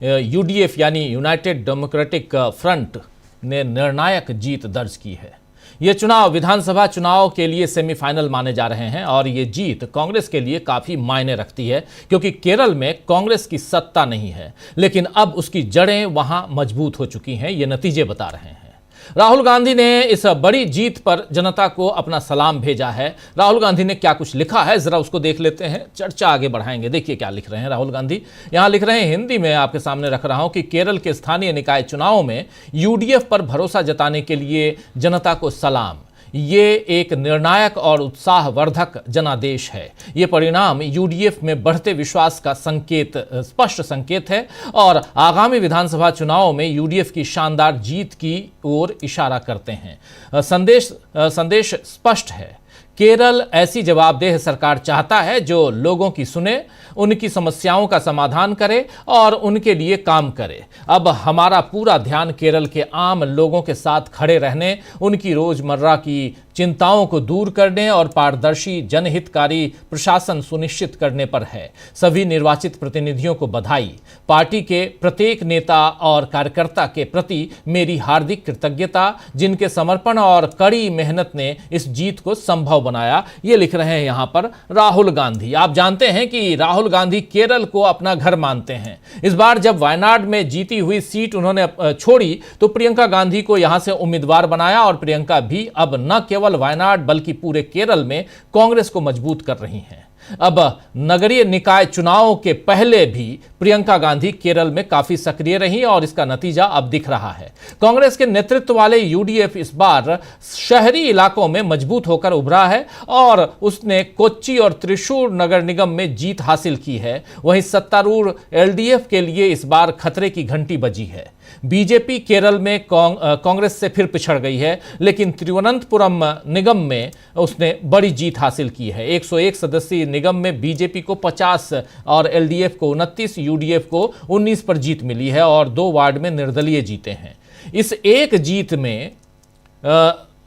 UDF यानी United democratic front ने निर्णायक जीत दर्ज की है। ये चुनाव विधानसभा चुनाव के लिए सेमीफाइनल माने जा रहे हैं और ये जीत कांग्रेस के लिए काफी मायने रखती है, क्योंकि केरल में कांग्रेस की सत्ता नहीं है, लेकिन अब उसकी जड़ें वहां मजबूत हो चुकी हैं। ये नतीजे बता रहे हैं। राहुल गांधी ने इस बड़ी जीत पर जनता को अपना सलाम भेजा है। राहुल गांधी ने क्या कुछ लिखा है, जरा उसको देख लेते हैं, चर्चा आगे बढ़ाएंगे। देखिए क्या लिख रहे हैं राहुल गांधी। यहां लिख रहे हैं, हिंदी में आपके सामने रख रहा हूं कि केरल के स्थानीय निकाय चुनाव में यूडीएफ पर भरोसा जताने के लिए जनता को सलाम। ये एक निर्णायक और उत्साहवर्धक जनादेश है। ये परिणाम यूडीएफ में बढ़ते विश्वास का स्पष्ट संकेत है और आगामी विधानसभा चुनाव में यूडीएफ की शानदार जीत की ओर इशारा करते हैं। संदेश स्पष्ट है। केरल ऐसी जवाबदेह सरकार चाहता है जो लोगों की सुने, उनकी समस्याओं का समाधान करे और उनके लिए काम करे। अब हमारा पूरा ध्यान केरल के आम लोगों के साथ खड़े रहने, उनकी रोजमर्रा की चिंताओं को दूर करने और पारदर्शी जनहितकारी प्रशासन सुनिश्चित करने पर है। सभी निर्वाचित प्रतिनिधियों को बधाई। पार्टी के प्रत्येक नेता और कार्यकर्ता के प्रति मेरी हार्दिक कृतज्ञता, जिनके समर्पण और कड़ी मेहनत ने इस जीत को संभव बनाया। ये लिख रहे हैं यहां पर राहुल गांधी। आप जानते हैं कि राहुल गांधी केरल को अपना घर मानते हैं। इस बार जब वायनाड में जीती हुई सीट उन्होंने छोड़ी तो प्रियंका गांधी को यहां से उम्मीदवार बनाया और प्रियंका भी अब न केवल वायनाड बल्कि पूरे केरल में कांग्रेस को मजबूत कर रही हैं। अब नगरीय निकाय चुनाव के पहले भी प्रियंका गांधी केरल में काफी सक्रिय रही और इसका नतीजा अब दिख रहा है। कांग्रेस के नेतृत्व वाले यूडीएफ इस बार शहरी इलाकों में मजबूत होकर उभरा है और उसने कोच्चि और त्रिशूर नगर निगम में जीत हासिल की है। वहीं सत्तारूढ़ एलडीएफ के लिए इस बार खतरे की घंटी बजी है। बीजेपी केरल में कांग्रेस से फिर पिछड़ गई है, लेकिन तिरुवनंतपुरम निगम में उसने बड़ी जीत हासिल की है। 101 सदस्यीय निगम में बीजेपी को 50 और एलडीएफ को 29, यूडीएफ को 19 पर जीत मिली है और 2 वार्ड में निर्दलीय जीते हैं। इस एक जीत में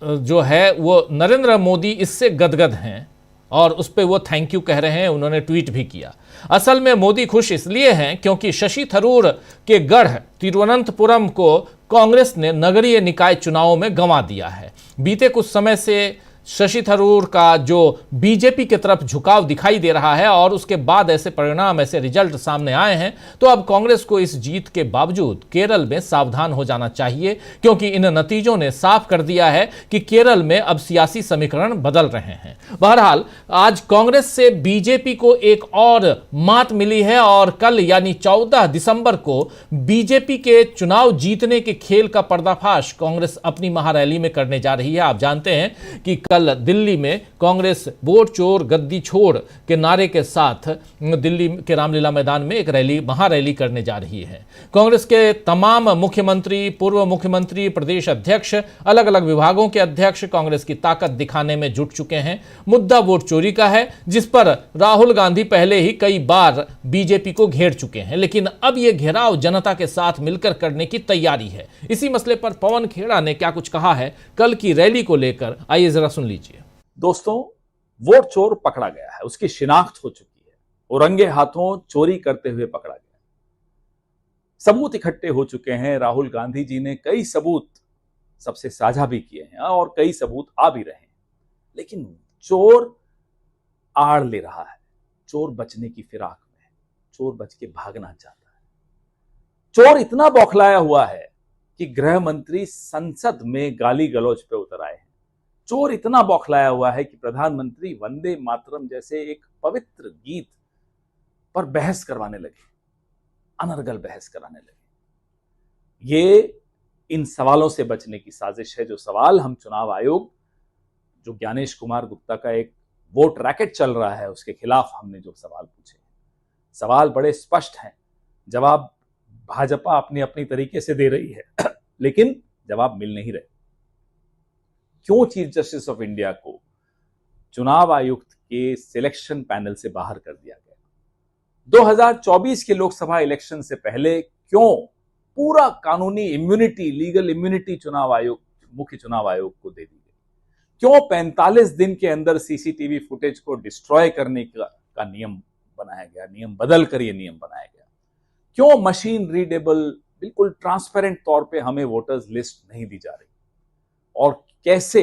जो है वो नरेंद्र मोदी इससे गदगद हैं और उस पर वो थैंक यू कह रहे हैं। उन्होंने ट्वीट भी किया। असल में मोदी खुश इसलिए हैं क्योंकि शशि थरूर के गढ़ तिरुवनंतपुरम को कांग्रेस ने नगरीय निकाय चुनावों में गंवा दिया है। बीते कुछ समय से शशि थरूर का जो बीजेपी की तरफ झुकाव दिखाई दे रहा है और उसके बाद ऐसे परिणाम, ऐसे रिजल्ट सामने आए हैं, तो अब कांग्रेस को इस जीत के बावजूद केरल में सावधान हो जाना चाहिए, क्योंकि इन नतीजों ने साफ कर दिया है कि केरल में अब सियासी समीकरण बदल रहे हैं। बहरहाल आज कांग्रेस से बीजेपी को एक और मात मिली है और कल यानी 14 दिसंबर को बीजेपी के चुनाव जीतने के खेल का पर्दाफाश कांग्रेस अपनी महारैली में करने जा रही है। आप जानते हैं कि कल दिल्ली में कांग्रेस वोट चोर गद्दी छोड़ के नारे के साथ दिल्ली के रामलीला मैदान में एक महारैली करने जा रही है। कांग्रेस के तमाम मुख्यमंत्री, पूर्व मुख्यमंत्री, प्रदेश अध्यक्ष, अलग अलग विभागों के अध्यक्ष कांग्रेस की ताकत दिखाने में जुट चुके हैं। मुद्दा वोट चोरी का है, जिस पर राहुल गांधी पहले ही कई बार बीजेपी को घेर चुके हैं, लेकिन अब यह घेराव जनता के साथ मिलकर करने की तैयारी है। इसी मसले पर पवन खेड़ा ने क्या कुछ कहा है कल की रैली को लेकर, आइए जरा सुन लीजिए। दोस्तों, वोट चोर पकड़ा गया है, उसकी शिनाख्त हो चुकी है और रंगे हाथों चोरी करते हुए पकड़ा गया। सबूत इकट्ठे हो चुके हैं। राहुल गांधी जी ने कई सबूत सबसे साझा भी किए हैं और कई सबूत आ भी रहे हैं, लेकिन चोर आड़ ले रहा है। चोर बचने की फिराक में है, चोर बच के भागना चाहता है। चोर इतना बौखलाया हुआ है कि गृह मंत्री संसद में गाली गलौज पे उतर आए हैं। चोर इतना बौखलाया हुआ है कि प्रधानमंत्री वंदे मातरम जैसे एक पवित्र गीत पर बहस करवाने लगे, अनर्गल बहस कराने लगे। ये इन सवालों से बचने की साजिश है। जो सवाल हम चुनाव आयोग, जो ज्ञानेश कुमार गुप्ता का एक वोट रैकेट चल रहा है, उसके खिलाफ हमने जो सवाल पूछे, सवाल बड़े स्पष्ट हैं। जवाब भाजपा अपनी अपनी तरीके से दे रही है, लेकिन जवाब मिल नहीं रहे। क्यों चीफ जस्टिस ऑफ इंडिया को चुनाव आयुक्त के सिलेक्शन पैनल से बाहर कर दिया गया? 2024 के लोकसभा इलेक्शन से पहले क्यों पूरा कानूनी इम्यूनिटी, लीगल इम्यूनिटी मुख्य चुनाव आयोग को दे दी गई? क्यों 45 दिन के अंदर सीसीटीवी फुटेज को डिस्ट्रॉय करने का नियम बनाया गया, नियम बदल कर यह नियम बनाया गया? क्यों मशीन रीडेबल बिल्कुल ट्रांसपेरेंट तौर पे हमें वोटर्स लिस्ट नहीं दी जा रही, और कैसे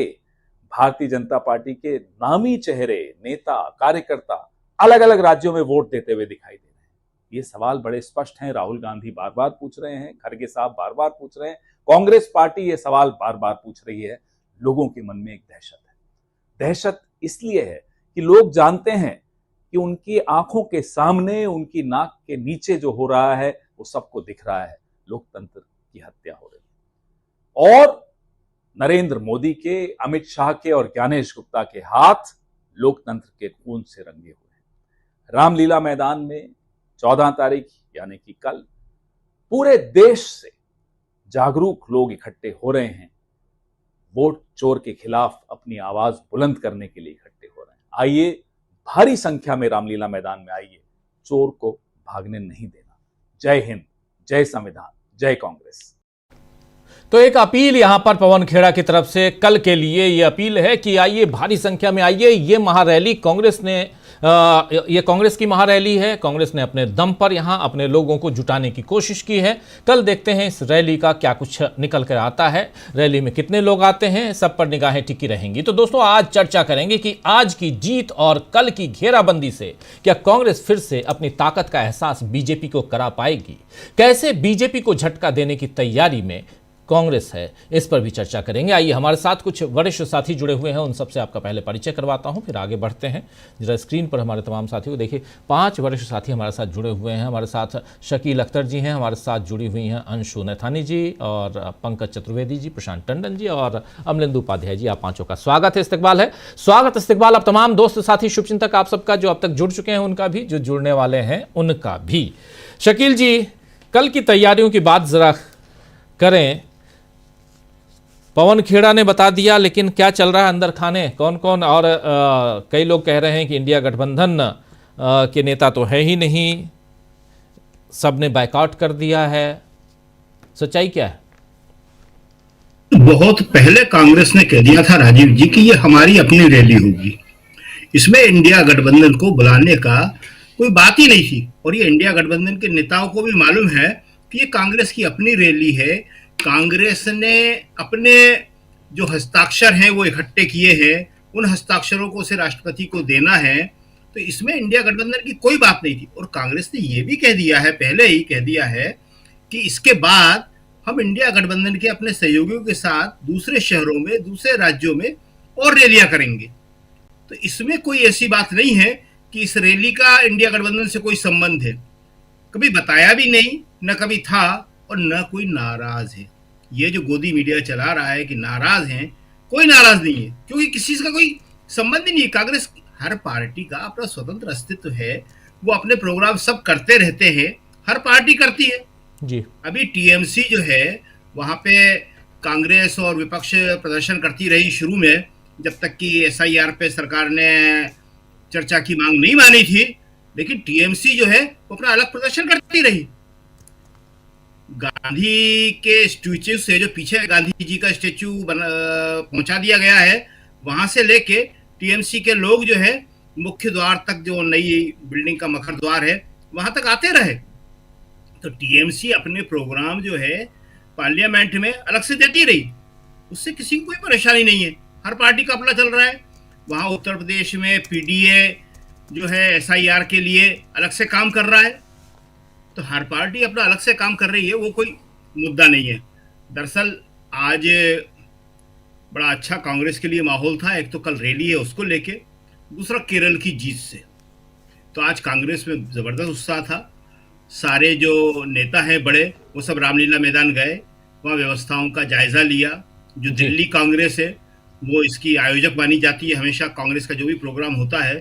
भारतीय जनता पार्टी के नामी चेहरे, नेता, कार्यकर्ता अलग अलग राज्यों में वोट देते हुए दिखाई दे रहे हैं। ये सवाल बड़े स्पष्ट हैं, राहुल गांधी बार बार पूछ रहे हैं, खड़गे साहब बार बार पूछ रहे हैं, कांग्रेस पार्टी ये सवाल बार बार पूछ रही है। लोगों के मन में एक दहशत है। दहशत इसलिए है कि लोग जानते हैं कि उनकी आंखों के सामने, उनकी नाक के नीचे जो हो रहा है वो सबको दिख रहा है। लोकतंत्र की हत्या हो रही है, और नरेंद्र मोदी के, अमित शाह के और ज्ञानेश गुप्ता के हाथ लोकतंत्र के खून से रंगे हुए हैं। रामलीला मैदान में 14 तारीख यानी कि कल पूरे देश से जागरूक लोग इकट्ठे हो रहे हैं, वोट चोर के खिलाफ अपनी आवाज बुलंद करने के लिए इकट्ठे हो रहे हैं। आइए, भारी संख्या में रामलीला मैदान में आइए, चोर को भागने नहीं देना। जय हिंद, जय संविधान, जय कांग्रेस। तो एक अपील यहां पर पवन खेड़ा की तरफ से कल के लिए ये अपील है कि आइए, भारी संख्या में आइए। ये महारैली कांग्रेस ने ये कांग्रेस की महारैली है। कांग्रेस ने अपने दम पर यहां अपने लोगों को जुटाने की कोशिश की है। कल देखते हैं इस रैली का क्या कुछ निकल कर आता है, रैली में कितने लोग आते हैं, सब पर निगाहें टिकी रहेंगी। तो दोस्तों, आज चर्चा करेंगे कि आज की जीत और कल की घेराबंदी से क्या कांग्रेस फिर से अपनी ताकत का एहसास बीजेपी को करा पाएगी, कैसे बीजेपी को झटका देने की तैयारी में कांग्रेस है, इस पर भी चर्चा करेंगे। आइए, हमारे साथ कुछ वरिष्ठ साथी जुड़े हुए हैं, उन सबसे आपका पहले परिचय करवाता हूं, फिर आगे बढ़ते हैं। जरा स्क्रीन पर हमारे तमाम साथियों को देखिए, 5 वरिष्ठ साथी हमारे साथ जुड़े हुए हैं। हमारे साथ शकील अख्तर जी हैं, हमारे साथ जुड़ी हुई हैं अंशु नैथानी जी और पंकज चतुर्वेदी जी, प्रशांत टंडन जी और अमलेंदु उपाध्याय जी। आप पांचों का स्वागत है, इस्तकबाल है। स्वागत इस्तकबाल आप तमाम दोस्त साथी शुभचिंतक आप सबका, जो अब तक जुड़ चुके हैं उनका भी, जो जुड़ने वाले हैं उनका भी। शकील जी, कल की तैयारियों की बात जरा करें। पवन खेड़ा ने बता दिया, लेकिन क्या चल रहा है अंदर खाने, कौन कौन, और कई लोग कह रहे हैं कि इंडिया गठबंधन के नेता तो है ही नहीं, सबने बायकॉट कर दिया है। सच्चाई क्या है? बहुत पहले कांग्रेस ने कह दिया था राजीव जी कि ये हमारी अपनी रैली होगी, इसमें इंडिया गठबंधन को बुलाने का कोई बात ही नहीं थी। और ये इंडिया गठबंधन के नेताओं को भी मालूम है कि ये कांग्रेस की अपनी रैली है। कांग्रेस ने अपने जो हस्ताक्षर हैं वो इकट्ठे किए हैं, उन हस्ताक्षरों को से राष्ट्रपति को देना है, तो इसमें इंडिया गठबंधन की कोई बात नहीं थी। और कांग्रेस ने ये भी कह दिया है, पहले ही कह दिया है कि इसके बाद हम इंडिया गठबंधन के अपने सहयोगियों के साथ दूसरे शहरों में, दूसरे राज्यों में और रैलियां करेंगे। तो इसमें कोई ऐसी बात नहीं है कि इस रैली का इंडिया गठबंधन से कोई संबंध है, कभी बताया भी नहीं, न कभी था और न कोई नाराज है। ये जो गोदी मीडिया चला रहा है कि नाराज हैं, कोई नाराज नहीं है, क्योंकि किसी का कोई संबंध ही नहीं है। कांग्रेस, हर पार्टी का अपना स्वतंत्र अस्तित्व है, वो अपने प्रोग्राम सब करते रहते हैं, हर पार्टी करती है जी। अभी टीएमसी जो है वहां पे कांग्रेस और विपक्ष प्रदर्शन करती रही शुरू में, जब तक कि एसआईआर पे सरकार ने चर्चा की मांग नहीं मानी थी, लेकिन टीएमसी जो है वो अपना अलग प्रदर्शन करती रही। गांधी के स्टैच्यू से, जो पीछे गांधी जी का स्टैच्यू पहुंचा दिया गया है, वहां से लेके टीएमसी के लोग जो है मुख्य द्वार तक, जो नई बिल्डिंग का मखर द्वार है, वहां तक आते रहे। तो टीएमसी अपने प्रोग्राम जो है पार्लियामेंट में अलग से देती रही, उससे किसी को कोई परेशानी नहीं है, हर पार्टी का अपना चल रहा है। वहां उत्तर प्रदेश में पीडीए जो है एसआईआर के लिए अलग से काम कर रहा है, तो हर पार्टी अपना अलग से काम कर रही है, वो कोई मुद्दा नहीं है। दरअसल आज बड़ा अच्छा कांग्रेस के लिए माहौल था, एक तो कल रैली है उसको लेके, दूसरा केरल की जीत से। तो आज कांग्रेस में जबरदस्त उत्साह था। सारे जो नेता हैं बड़े, वो सब रामलीला मैदान गए, वहाँ व्यवस्थाओं का जायजा लिया। जो दिल्ली कांग्रेस है वो इसकी आयोजक मानी जाती है। हमेशा कांग्रेस का जो भी प्रोग्राम होता है,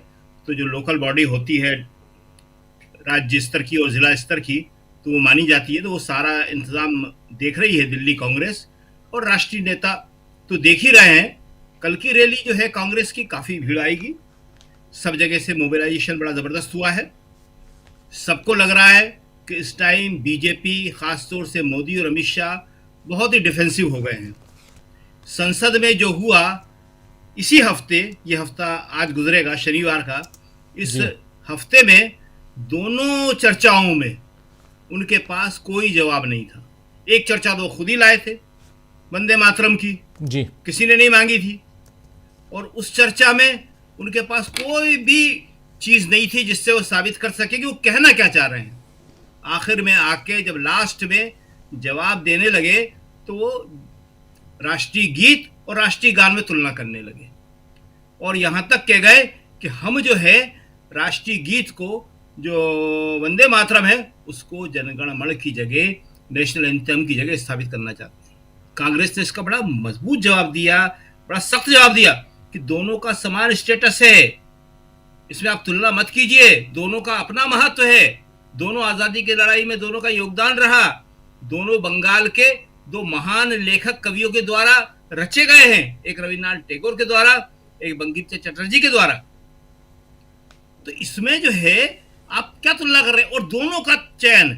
तो जो लोकल बॉडी होती है राज्य स्तर की और जिला स्तर की, तो वो मानी जाती है। तो वो सारा इंतजाम देख रही है दिल्ली कांग्रेस, और राष्ट्रीय नेता तो देख ही रहे हैं। कल की रैली जो है कांग्रेस की, काफी भीड़ आएगी, सब जगह से मोबिलाइजेशन बड़ा जबरदस्त हुआ है। सबको लग रहा है कि इस टाइम बीजेपी, खासतौर से मोदी और अमित शाह बहुत ही डिफेंसिव हो गए हैं। संसद में जो हुआ इसी हफ्ते, ये हफ्ता आज गुजरेगा शनिवार का, इस हफ्ते में दोनों चर्चाओं में उनके पास कोई जवाब नहीं था। एक चर्चा तो खुद ही लाए थे, वंदे मातरम की, जी। किसी ने नहीं मांगी थी, और उस चर्चा में उनके पास कोई भी चीज नहीं थी जिससे वो साबित कर सके कि वो कहना क्या चाह रहे हैं। आखिर में आके जब लास्ट में जवाब देने लगे तो वो राष्ट्रीय गीत और राष्ट्रीय गान में तुलना करने लगे, और यहां तक कह गए कि हम जो है राष्ट्रीय गीत को, जो वंदे मातरम है, उसको जनगण मन की जगह, नेशनल एंथम की जगह स्थापित करना चाहते हैं। कांग्रेस ने इसका बड़ा मजबूत जवाब दिया, बड़ा सख्त जवाब दिया कि दोनों का समान स्टेटस है, इसमें आप तुलना मत कीजिए, दोनों का अपना महत्व है, दोनों आजादी की लड़ाई में दोनों का योगदान रहा, दोनों बंगाल के दो महान लेखक कवियों के द्वारा रचे गए हैं, एक रविन्द्रनाथ टैगोर के द्वारा, एक बंकिम चंद्र चटर्जी के द्वारा। तो इसमें जो है आप क्या तुलना कर रहे हैं, और दोनों का चयन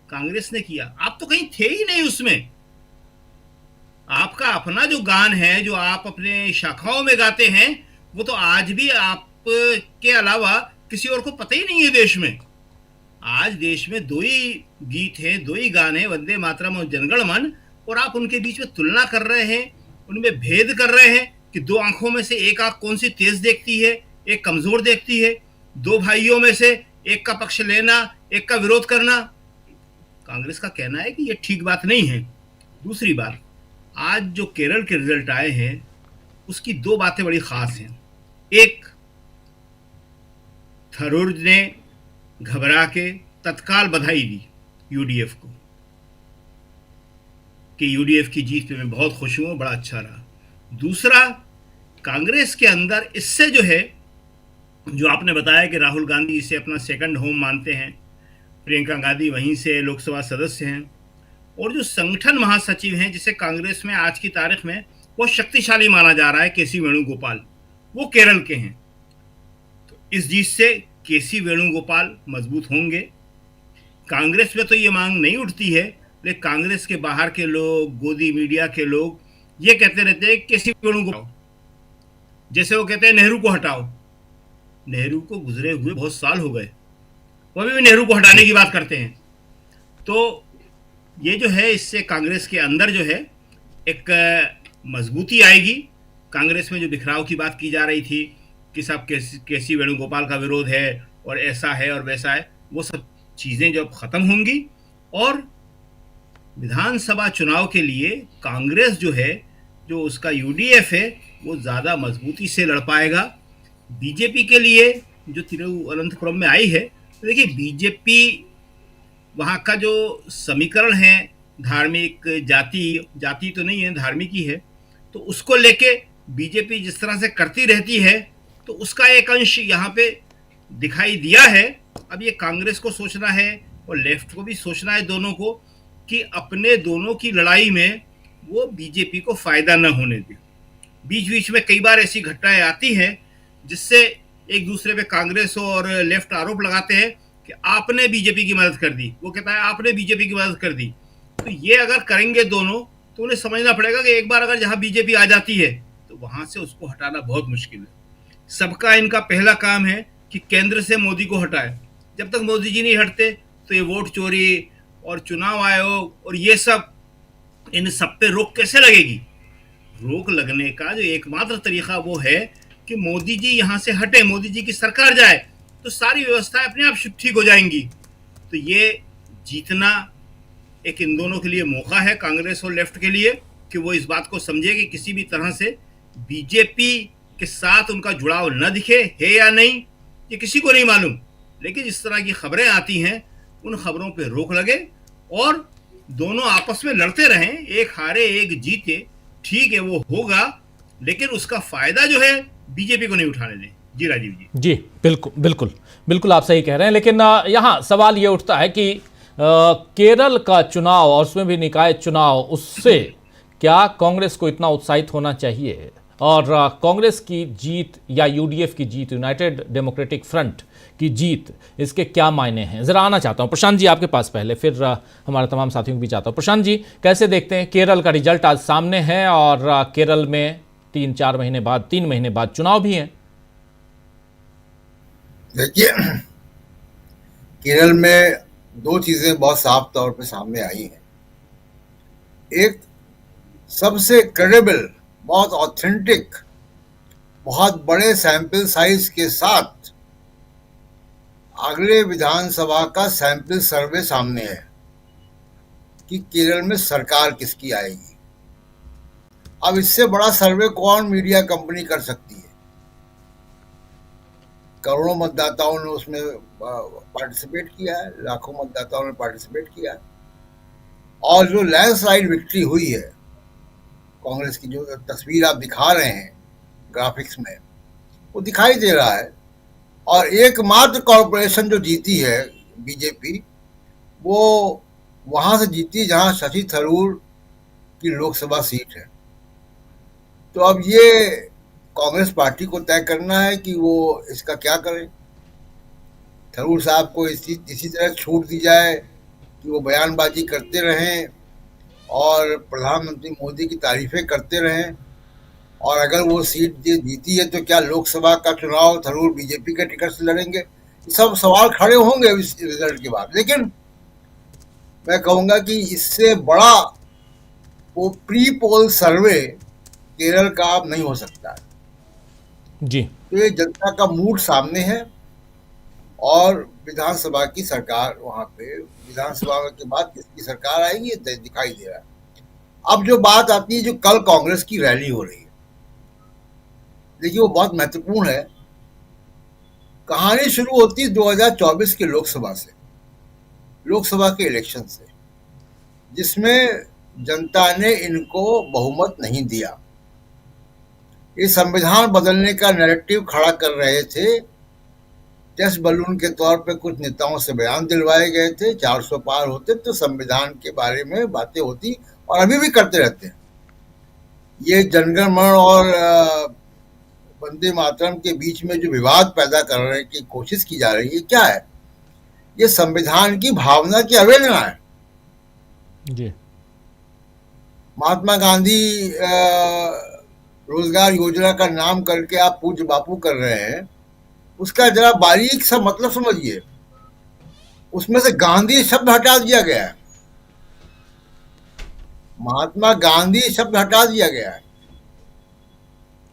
कांग्रेस ने किया, आप तो कहीं थे ही नहीं उसमें। आपका अपना जो गान है, जो आप अपने शाखाओं में गाते हैं, वो तो आज भी आप के अलावा किसी और को पता ही नहीं है देश में। आज देश में दो ही गीत हैं, दो ही गाने हैं, वंदे मातरम और जनगण मन, और आप उनके बीच में तुलना कर रहे हैं, उनमें भेद कर रहे हैं कि दो आंखों में से एक आंख कौन सी तेज देखती है, एक कमजोर देखती है, दो भाइयों में से एक का पक्ष लेना, एक का विरोध करना। कांग्रेस का कहना है कि यह ठीक बात नहीं है। दूसरी बात, आज जो केरल के रिजल्ट आए हैं उसकी दो बातें बड़ी खास हैं। एक, थरूर ने घबरा के तत्काल बधाई दी यूडीएफ को कि यूडीएफ की जीत पे मैं बहुत खुश हूं, बड़ा अच्छा रहा। दूसरा, कांग्रेस के अंदर इससे जो है, जो आपने बताया कि राहुल गांधी इसे अपना सेकंड होम मानते हैं, प्रियंका गांधी वहीं से लोकसभा सदस्य हैं, और जो संगठन महासचिव हैं जिसे कांग्रेस में आज की तारीख में बहुत शक्तिशाली माना जा रहा है, केसी वेणुगोपाल, वो केरल के हैं। तो इस जीत से केसी वेणुगोपाल मजबूत होंगे। कांग्रेस में तो ये मांग नहीं उठती है, लेकिन कांग्रेस के बाहर के लोग, गोदी मीडिया के लोग ये कहते रहते हैं केसी वेणुगोपाल, जैसे वो कहते हैं नेहरू को हटाओ। नेहरू को गुजरे हुए बहुत साल हो गए, वो अभी भी नेहरू को हटाने की बात करते हैं। तो ये जो है, इससे कांग्रेस के अंदर जो है एक मजबूती आएगी। कांग्रेस में जो बिखराव की बात की जा रही थी कि सब केसी वेणुगोपाल का विरोध है और ऐसा है और वैसा है, वो सब चीज़ें जब ख़त्म होंगी, और विधानसभा चुनाव के लिए कांग्रेस जो है, जो उसका यूडीएफ है, वो ज़्यादा मजबूती से लड़ पाएगा। बीजेपी के लिए जो तिरुवनंतपुरम में आई है, तो देखिए बीजेपी वहाँ का जो समीकरण है, धार्मिक जाति तो नहीं है, धार्मिक ही है, तो उसको लेके बीजेपी जिस तरह से करती रहती है, तो उसका एक अंश यहाँ पे दिखाई दिया है। अब ये कांग्रेस को सोचना है और लेफ्ट को भी सोचना है, दोनों को, कि अपने दोनों की लड़ाई में वो बीजेपी को फायदा न होने दे। बीच बीच में कई बार ऐसी घटनाएं आती हैं जिससे एक दूसरे पे कांग्रेस और लेफ्ट आरोप लगाते हैं कि आपने बीजेपी की मदद कर दी, वो कहता है आपने बीजेपी की मदद कर दी। तो ये अगर करेंगे दोनों, तो उन्हें समझना पड़ेगा कि एक बार अगर जहां बीजेपी आ जाती है तो वहां से उसको हटाना बहुत मुश्किल है। सबका इनका पहला काम है कि केंद्र से मोदी को हटाए। जब तक मोदी जी नहीं हटते तो ये वोट चोरी और चुनाव आयोग और ये सब, इन सब पे रोक कैसे लगेगी? रोक लगने का जो एकमात्र तरीका वो है कि मोदी जी यहाँ से हटे, मोदी जी की सरकार जाए, तो सारी व्यवस्थाएं अपने आप ठीक हो जाएंगी। तो ये जीतना एक इन दोनों के लिए मौका है, कांग्रेस और लेफ्ट के लिए, कि वो इस बात को समझे कि किसी भी तरह से बीजेपी के साथ उनका जुड़ाव न दिखे है या नहीं, ये किसी को नहीं मालूम। लेकिन इस तरह की खबरें आती हैं, उन खबरों पे रोक लगे और दोनों आपस में लड़ते रहें, एक हारे एक जीते, ठीक है वो होगा, लेकिन उसका फायदा जो है बीजेपी को नहीं उठाने दें। जी राजीव जी। जी बिल्कुल बिल्कुल बिल्कुल, आप सही कह रहे हैं। लेकिन यहाँ सवाल ये उठता है कि केरल का चुनाव और उसमें भी निकाय चुनाव, उससे क्या कांग्रेस को इतना उत्साहित होना चाहिए? और कांग्रेस की जीत या यूडीएफ की जीत, यूनाइटेड डेमोक्रेटिक फ्रंट की जीत, इसके क्या मायने हैं? जरा आना चाहता हूं प्रशांत जी आपके पास पहले, फिर हमारे तमाम साथियों को भी चाहता हूं। प्रशांत जी, कैसे देखते हैं? केरल का रिजल्ट आज सामने है और केरल में 3 महीने बाद चुनाव भी हैं। देखिए, केरल में दो चीजें बहुत साफ तौर पे सामने आई हैं। एक, सबसे क्रेडिबल, बहुत ऑथेंटिक, बहुत बड़े सैंपल साइज के साथ अगले विधानसभा का सैंपल सर्वे सामने है कि केरल में सरकार किसकी आएगी। अब इससे बड़ा सर्वे कौन मीडिया कंपनी कर सकती है? करोड़ों मतदाताओं ने उसमें पार्टिसिपेट किया है, लाखों मतदाताओं ने पार्टिसिपेट किया है, और जो लैंडस्लाइड विक्ट्री हुई है कांग्रेस की, जो तस्वीर आप दिखा रहे हैं ग्राफिक्स में, वो दिखाई दे रहा है। और एकमात्र कॉरपोरेशन जो जीती है बीजेपी, वो वहां से जीती जहां शशि थरूर की लोकसभा सीट है। तो अब ये कांग्रेस पार्टी को तय करना है कि वो इसका क्या करे। थरूर साहब को इसी तरह छूट दी जाए कि वो बयानबाजी करते रहें और प्रधानमंत्री मोदी की तारीफें करते रहें, और अगर वो सीट जीती है तो क्या लोकसभा का चुनाव थरूर बीजेपी के टिकट से लड़ेंगे? ये सब सवाल खड़े होंगे इस रिजल्ट के बाद। लेकिन मैं कहूंगा कि इससे बड़ा वो प्री पोल सर्वे केरल का अब नहीं हो सकता है। जी, तो ये जनता का मूड सामने है, और विधानसभा की सरकार, वहां पे विधानसभा के बाद किसकी सरकार आएगी ये दिखाई दे रहा है। अब जो बात आती है, जो कल कांग्रेस की रैली हो रही है, देखिए वो बहुत महत्वपूर्ण है। कहानी शुरू होती है 2024 के लोकसभा से, लोकसभा के इलेक्शन से, जिसमें जनता ने इनको बहुमत नहीं दिया। ये संविधान बदलने का नैरेटिव खड़ा कर रहे थे। टेस्ट बलून के तौर पे कुछ नेताओं से बयान दिलवाए गए थे, 400 पार होते तो संविधान के बारे में बातें होती, और अभी भी करते रहते हैं। ये जनगण मन और वंदे मातरम के बीच में जो विवाद पैदा करने की कोशिश की जा रही है, क्या है? ये संविधान की भावना की अवहेलना है। जी, महात्मा गांधी रोजगार योजना का नाम करके आप पूज्य बापू कर रहे हैं, उसका जरा बारीक सा मतलब समझिए। उसमें से गांधी शब्द हटा दिया गया है, महात्मा गांधी शब्द हटा दिया गया है।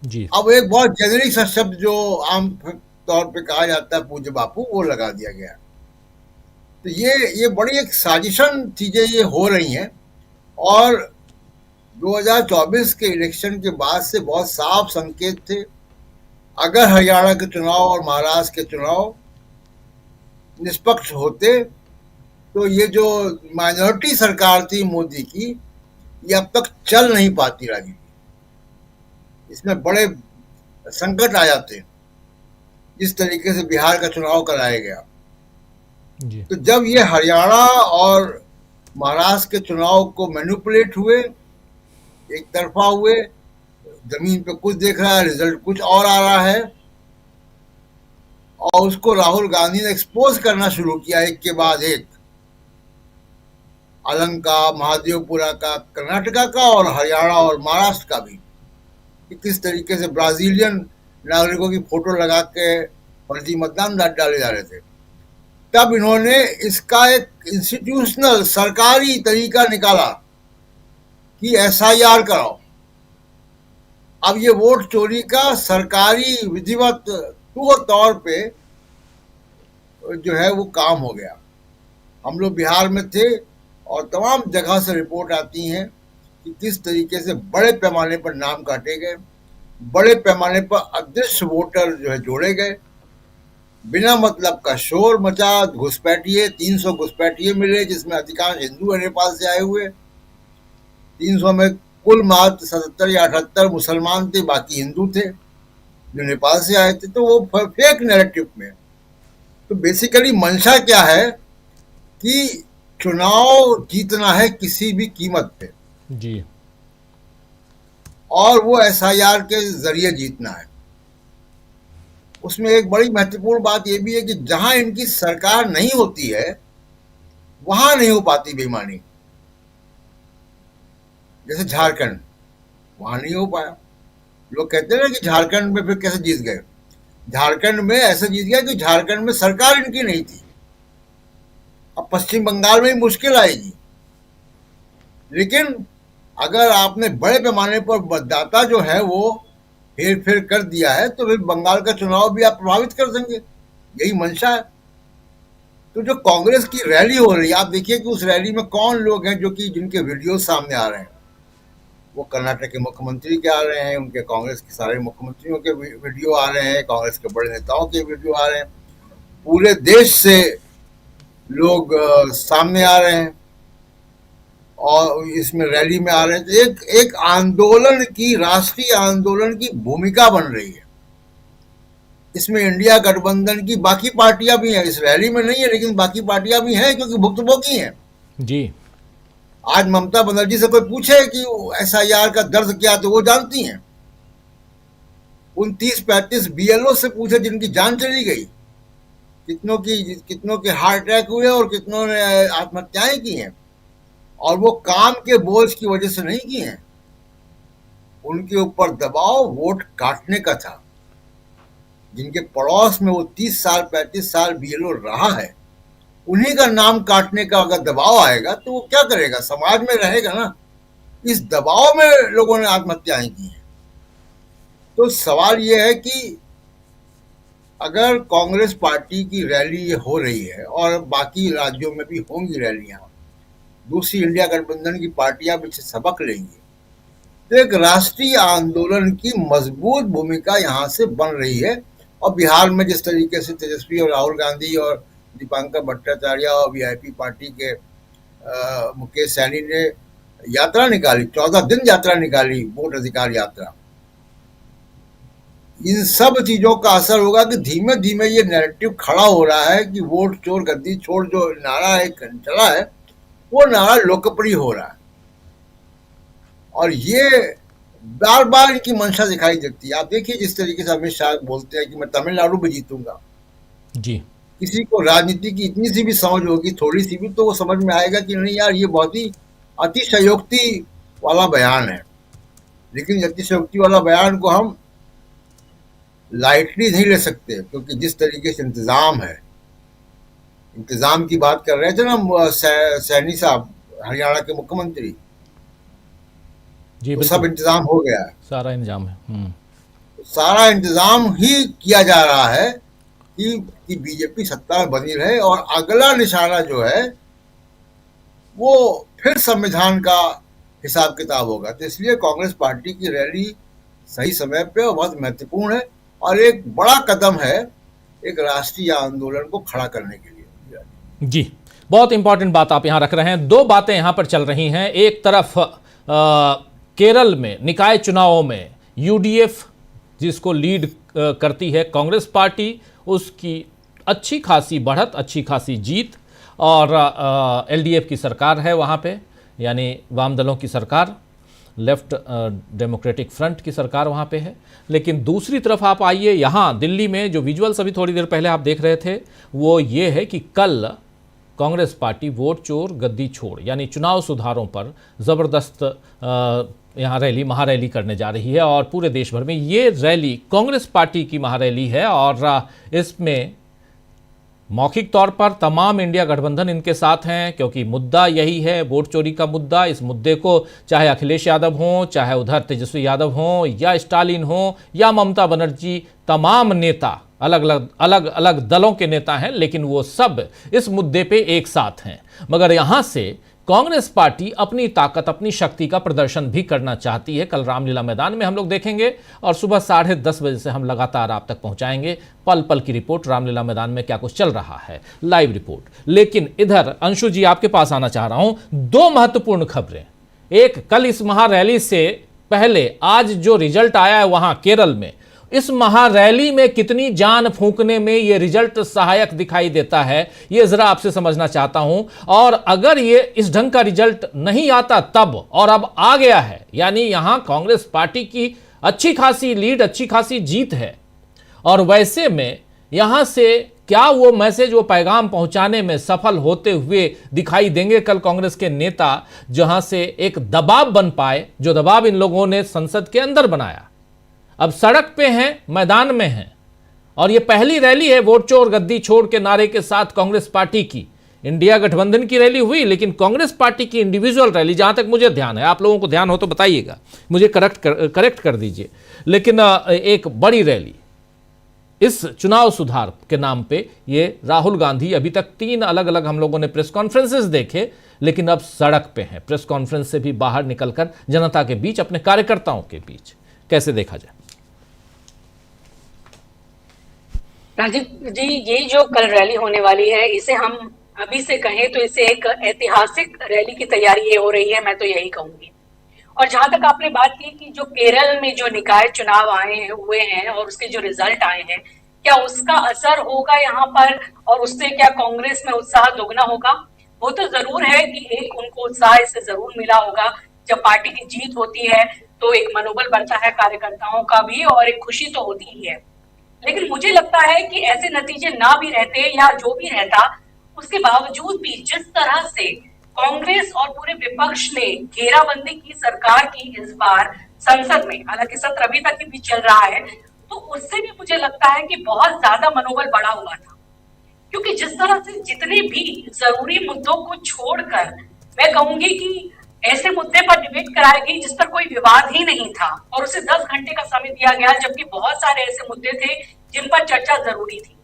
जी, अब एक बहुत जेनरिक सा शब्द जो आम तौर पे कहा जाता है पूज्य बापू, वो लगा दिया गया। तो ये बड़ी एक साजिशन चीजें ये हो रही हैं, और 2024 के इलेक्शन के बाद से बहुत साफ संकेत थे। अगर हरियाणा के चुनाव और महाराष्ट्र के चुनाव निष्पक्ष होते तो ये जो माइनॉरिटी सरकार थी मोदी की, ये अब तक चल नहीं पाती राजनीति। इसमें बड़े संकट आ जाते जिस तरीके से बिहार का चुनाव कराया गया। जी, तो जब ये हरियाणा और महाराष्ट्र के चुनाव को मैनिपुलेट हुए, एक तरफा हुए, जमीन पे कुछ देख रहा है, रिजल्ट कुछ और आ रहा है, और उसको राहुल गांधी ने एक्सपोज करना शुरू किया एक के बाद एक, अलंका, महादेवपुरा का, कर्नाटका का, और हरियाणा और महाराष्ट्र का भी, कि किस तरीके से ब्राजीलियन नागरिकों की फोटो लगा के फर्जी मतदान डाले जा रहे थे। तब इन्होंने इसका एक इंस्टीट्यूशनल सरकारी तरीका निकाला कि एसआईआर कराओ। अब ये वोट चोरी का सरकारी विधिवत तौर पे जो है वो काम हो गया। हम लोग बिहार में थे, और तमाम जगह से रिपोर्ट आती हैं कि किस तरीके से बड़े पैमाने पर नाम काटे गए, बड़े पैमाने पर अदृश्य वोटर जो है जोड़े गए, बिना मतलब का शोर मचा, घुसपैठिए, 300 घुसपैठिए मिले, जिसमें अधिकांश हिंदू है नेपाल से आए हुए। 300 में कुल मात्र 77 या 78 मुसलमान थे, बाकी हिंदू थे जो नेपाल से आए थे। तो वो फेक नैरेटिव में, तो बेसिकली मंशा क्या है कि चुनाव जीतना है किसी भी कीमत पे, जी, और वो एसआईआर के जरिए जीतना है। उसमें एक बड़ी महत्वपूर्ण बात यह भी है कि जहां इनकी सरकार नहीं होती है, वहां नहीं हो पाती बेईमानी। जैसे झारखंड, वहां नहीं हो पाया। लोग कहते हैं ना कि झारखंड में फिर कैसे जीत गए। झारखंड में ऐसे जीत गया कि झारखंड में सरकार इनकी नहीं थी, अब पश्चिम बंगाल में ही मुश्किल आएगी, लेकिन अगर आपने बड़े पैमाने पर मतदाता जो है वो हेर फेर कर दिया है तो फिर बंगाल का चुनाव भी आप प्रभावित कर देंगे, यही मंशा है। तो जो कांग्रेस की रैली हो रही है, आप देखिए कि उस रैली में कौन लोग हैं जो कि जिनके वीडियो सामने आ रहे हैं। वो कर्नाटक के मुख्यमंत्री के आ रहे हैं, उनके कांग्रेस के सारे मुख्यमंत्रियों के वीडियो आ रहे हैं, कांग्रेस के बड़े नेताओं के वीडियो आ रहे हैं, पूरे देश से लोग सामने आ रहे हैं और इसमें रैली में आ रहे हैं। तो एक आंदोलन की, राष्ट्रीय आंदोलन की भूमिका बन रही है। इसमें इंडिया गठबंधन की बाकी पार्टियां भी हैं, इस रैली में नहीं है लेकिन बाकी पार्टियां भी हैं क्योंकि भुक्तभोगी हैं जी। आज ममता बनर्जी से कोई पूछे कि SIR का दर्द क्या, तो वो जानती हैं। 29-35 BLO से पूछे जिनकी जान चली गई, कितनों के हार्ट अटैक हुए और कितनों ने आत्महत्याएं की हैं, और वो काम के बोझ की वजह से नहीं की हैं। उनके ऊपर दबाव वोट काटने का था। जिनके पड़ोस में वो 30 साल 35 साल BLO रहा है, उन्हीं का नाम काटने का अगर दबाव आएगा तो वो क्या करेगा, समाज में रहेगा ना। इस दबाव में लोगों ने आत्महत्याएं की हैं। तो सवाल ये है कि अगर कांग्रेस पार्टी की रैली हो रही है और बाकी राज्यों में भी होंगी रैलियां, दूसरी इंडिया गठबंधन की पार्टियां भी सबक लेंगी, तो एक राष्ट्रीय आंदोलन की मजबूत भूमिका यहां से बन रही है। और बिहार में जिस तरीके से तेजस्वी और राहुल गांधी और दीपांकर भट्टाचार्य और VIP पार्टी के मुकेश सैनी ने यात्रा निकाली, 14 दिन यात्रा निकाली, वोट अधिकार यात्रा, इन सब चीजों का असर होगा कि धीमे धीमे ये नैरेटिव खड़ा हो रहा है कि वोट चोर गद्दी छोड़ जो नारा एक चला है, वो नारा लोकप्रिय हो रहा है। और ये बार बार इनकी मंशा दिखाई देती है। आप देखिए जिस तरीके से अमित शाह बोलते हैं कि मैं तमिलनाडु में जीतूंगा जी। किसी को राजनीति की इतनी सी भी समझ होगी, थोड़ी सी भी, तो वो समझ में आएगा कि नहीं यार, ये बहुत ही अतिशयोक्ति वाला बयान है। लेकिन अतिशयोक्ति वाला बयान को हम लाइटली नहीं ले सकते, क्योंकि जिस तरीके से इंतजाम है, इंतजाम की बात कर रहे थे ना सैनी साहब, हरियाणा के मुख्यमंत्री, जी तो सब इंतजाम हो गया है, सारा इंतजाम है। सारा इंतजाम ही किया जा रहा है कि बीजेपी सत्ता में बनी रहे। और अगला निशाना जो है वो फिर संविधान का हिसाब किताब होगा। तो इसलिए कांग्रेस पार्टी की रैली सही समय पे और बहुत महत्वपूर्ण है और एक बड़ा कदम है एक राष्ट्रीय आंदोलन को खड़ा करने के लिए। जी, बहुत इंपॉर्टेंट बात आप यहां रख रहे हैं। दो बातें यहां पर चल रही हैं। एक तरफ केरल में निकाय चुनावों में UDF जिसको लीड करती है कांग्रेस पार्टी, उसकी अच्छी खासी बढ़त, अच्छी खासी जीत, और LDF की सरकार है वहाँ पे, यानी वाम दलों की सरकार, लेफ्ट डेमोक्रेटिक फ्रंट की सरकार वहाँ पे है। लेकिन दूसरी तरफ आप आइए, यहाँ दिल्ली में जो विजुअल्स अभी थोड़ी देर पहले आप देख रहे थे, वो ये है कि कल कांग्रेस पार्टी वोट चोर गद्दी छोड़ यानी चुनाव सुधारों पर ज़बरदस्त यहाँ रैली, महारैली करने जा रही है। और पूरे देश भर में ये रैली कांग्रेस पार्टी की महारैली है और इसमें मौखिक तौर पर तमाम इंडिया गठबंधन इनके साथ हैं, क्योंकि मुद्दा यही है, वोट चोरी का मुद्दा। इस मुद्दे को चाहे अखिलेश यादव हों, चाहे उधर तेजस्वी यादव हों, या स्टालिन हों, या ममता बनर्जी, तमाम नेता अलग अलग दलों के नेता हैं, लेकिन वो सब इस मुद्दे पे एक साथ हैं। मगर यहाँ से कांग्रेस पार्टी अपनी ताकत, अपनी शक्ति का प्रदर्शन भी करना चाहती है। कल रामलीला मैदान में हम लोग देखेंगे और सुबह 10:30 बजे से हम लगातार आप तक पहुंचाएंगे पल पल की रिपोर्ट, रामलीला मैदान में क्या कुछ चल रहा है, लाइव रिपोर्ट। लेकिन इधर अंशु जी आपके पास आना चाह रहा हूं, दो महत्वपूर्ण खबरें। एक, कल इस महारैली से पहले आज जो रिजल्ट आया है वहां केरल में, इस महारैली में कितनी जान फूंकने में यह रिजल्ट सहायक दिखाई देता है, यह जरा आपसे समझना चाहता हूं। और अगर ये इस ढंग का रिजल्ट नहीं आता तब, और अब आ गया है, यानी यहां कांग्रेस पार्टी की अच्छी खासी लीड, अच्छी खासी जीत है, और वैसे में यहां से क्या वो मैसेज, वो पैगाम पहुंचाने में सफल होते हुए दिखाई देंगे कल कांग्रेस के नेता, जहां से एक दबाव बन पाए, जो दबाव इन लोगों ने संसद के अंदर बनाया, अब सड़क पे हैं, मैदान में हैं। और ये पहली रैली है वोट चोर गद्दी छोड़ के नारे के साथ कांग्रेस पार्टी की। इंडिया गठबंधन की रैली हुई, लेकिन कांग्रेस पार्टी की इंडिविजुअल रैली, जहां तक मुझे ध्यान है, आप लोगों को ध्यान हो तो बताइएगा, मुझे करेक्ट कर दीजिए, लेकिन एक बड़ी रैली इस चुनाव सुधार के नाम पे, ये राहुल गांधी अभी तक 3 अलग अलग हम लोगों ने प्रेस कॉन्फ्रेंसेस देखे, लेकिन अब सड़क पे हैं, प्रेस कॉन्फ्रेंस से भी बाहर निकलकर जनता के बीच, अपने कार्यकर्ताओं के बीच। कैसे देखा जाए? राजीव जी, ये जो कल रैली होने वाली है, इसे हम अभी से कहें तो इसे एक ऐतिहासिक रैली की तैयारी ये हो रही है, मैं तो यही कहूंगी। और जहां तक आपने बात की कि जो केरल में जो निकाय चुनाव हुए हैं और उसके जो रिजल्ट आए हैं, क्या उसका असर होगा यहाँ पर और उससे क्या कांग्रेस में उत्साह दोगुना होगा? वो तो जरूर है कि एक उनको उत्साह इससे जरूर मिला होगा। जब पार्टी की जीत होती है तो एक मनोबल बढ़ता है कार्यकर्ताओं का भी, और एक खुशी तो होती ही है। लेकिन मुझे लगता है कि ऐसे नतीजे ना भी रहते या जो भी रहता, उसके बावजूद भी जिस तरह से कांग्रेस और पूरे विपक्ष ने घेराबंदी की सरकार की इस बार संसद में, हालांकि सत्र अभी तक भी चल रहा है, तो उससे भी मुझे लगता है कि बहुत ज्यादा मनोबल बढ़ा हुआ था। क्योंकि जिस तरह से जितने भी जरूरी मुद्दों को छोड़कर, मैं कहूंगी कि ऐसे मुद्दे पर डिबेट कराई गई जिस पर कोई विवाद ही नहीं था, और उसे 10 घंटे का समय दिया गया, जबकि बहुत सारे ऐसे मुद्दे थे जिन पर चर्चा जरूरी थी,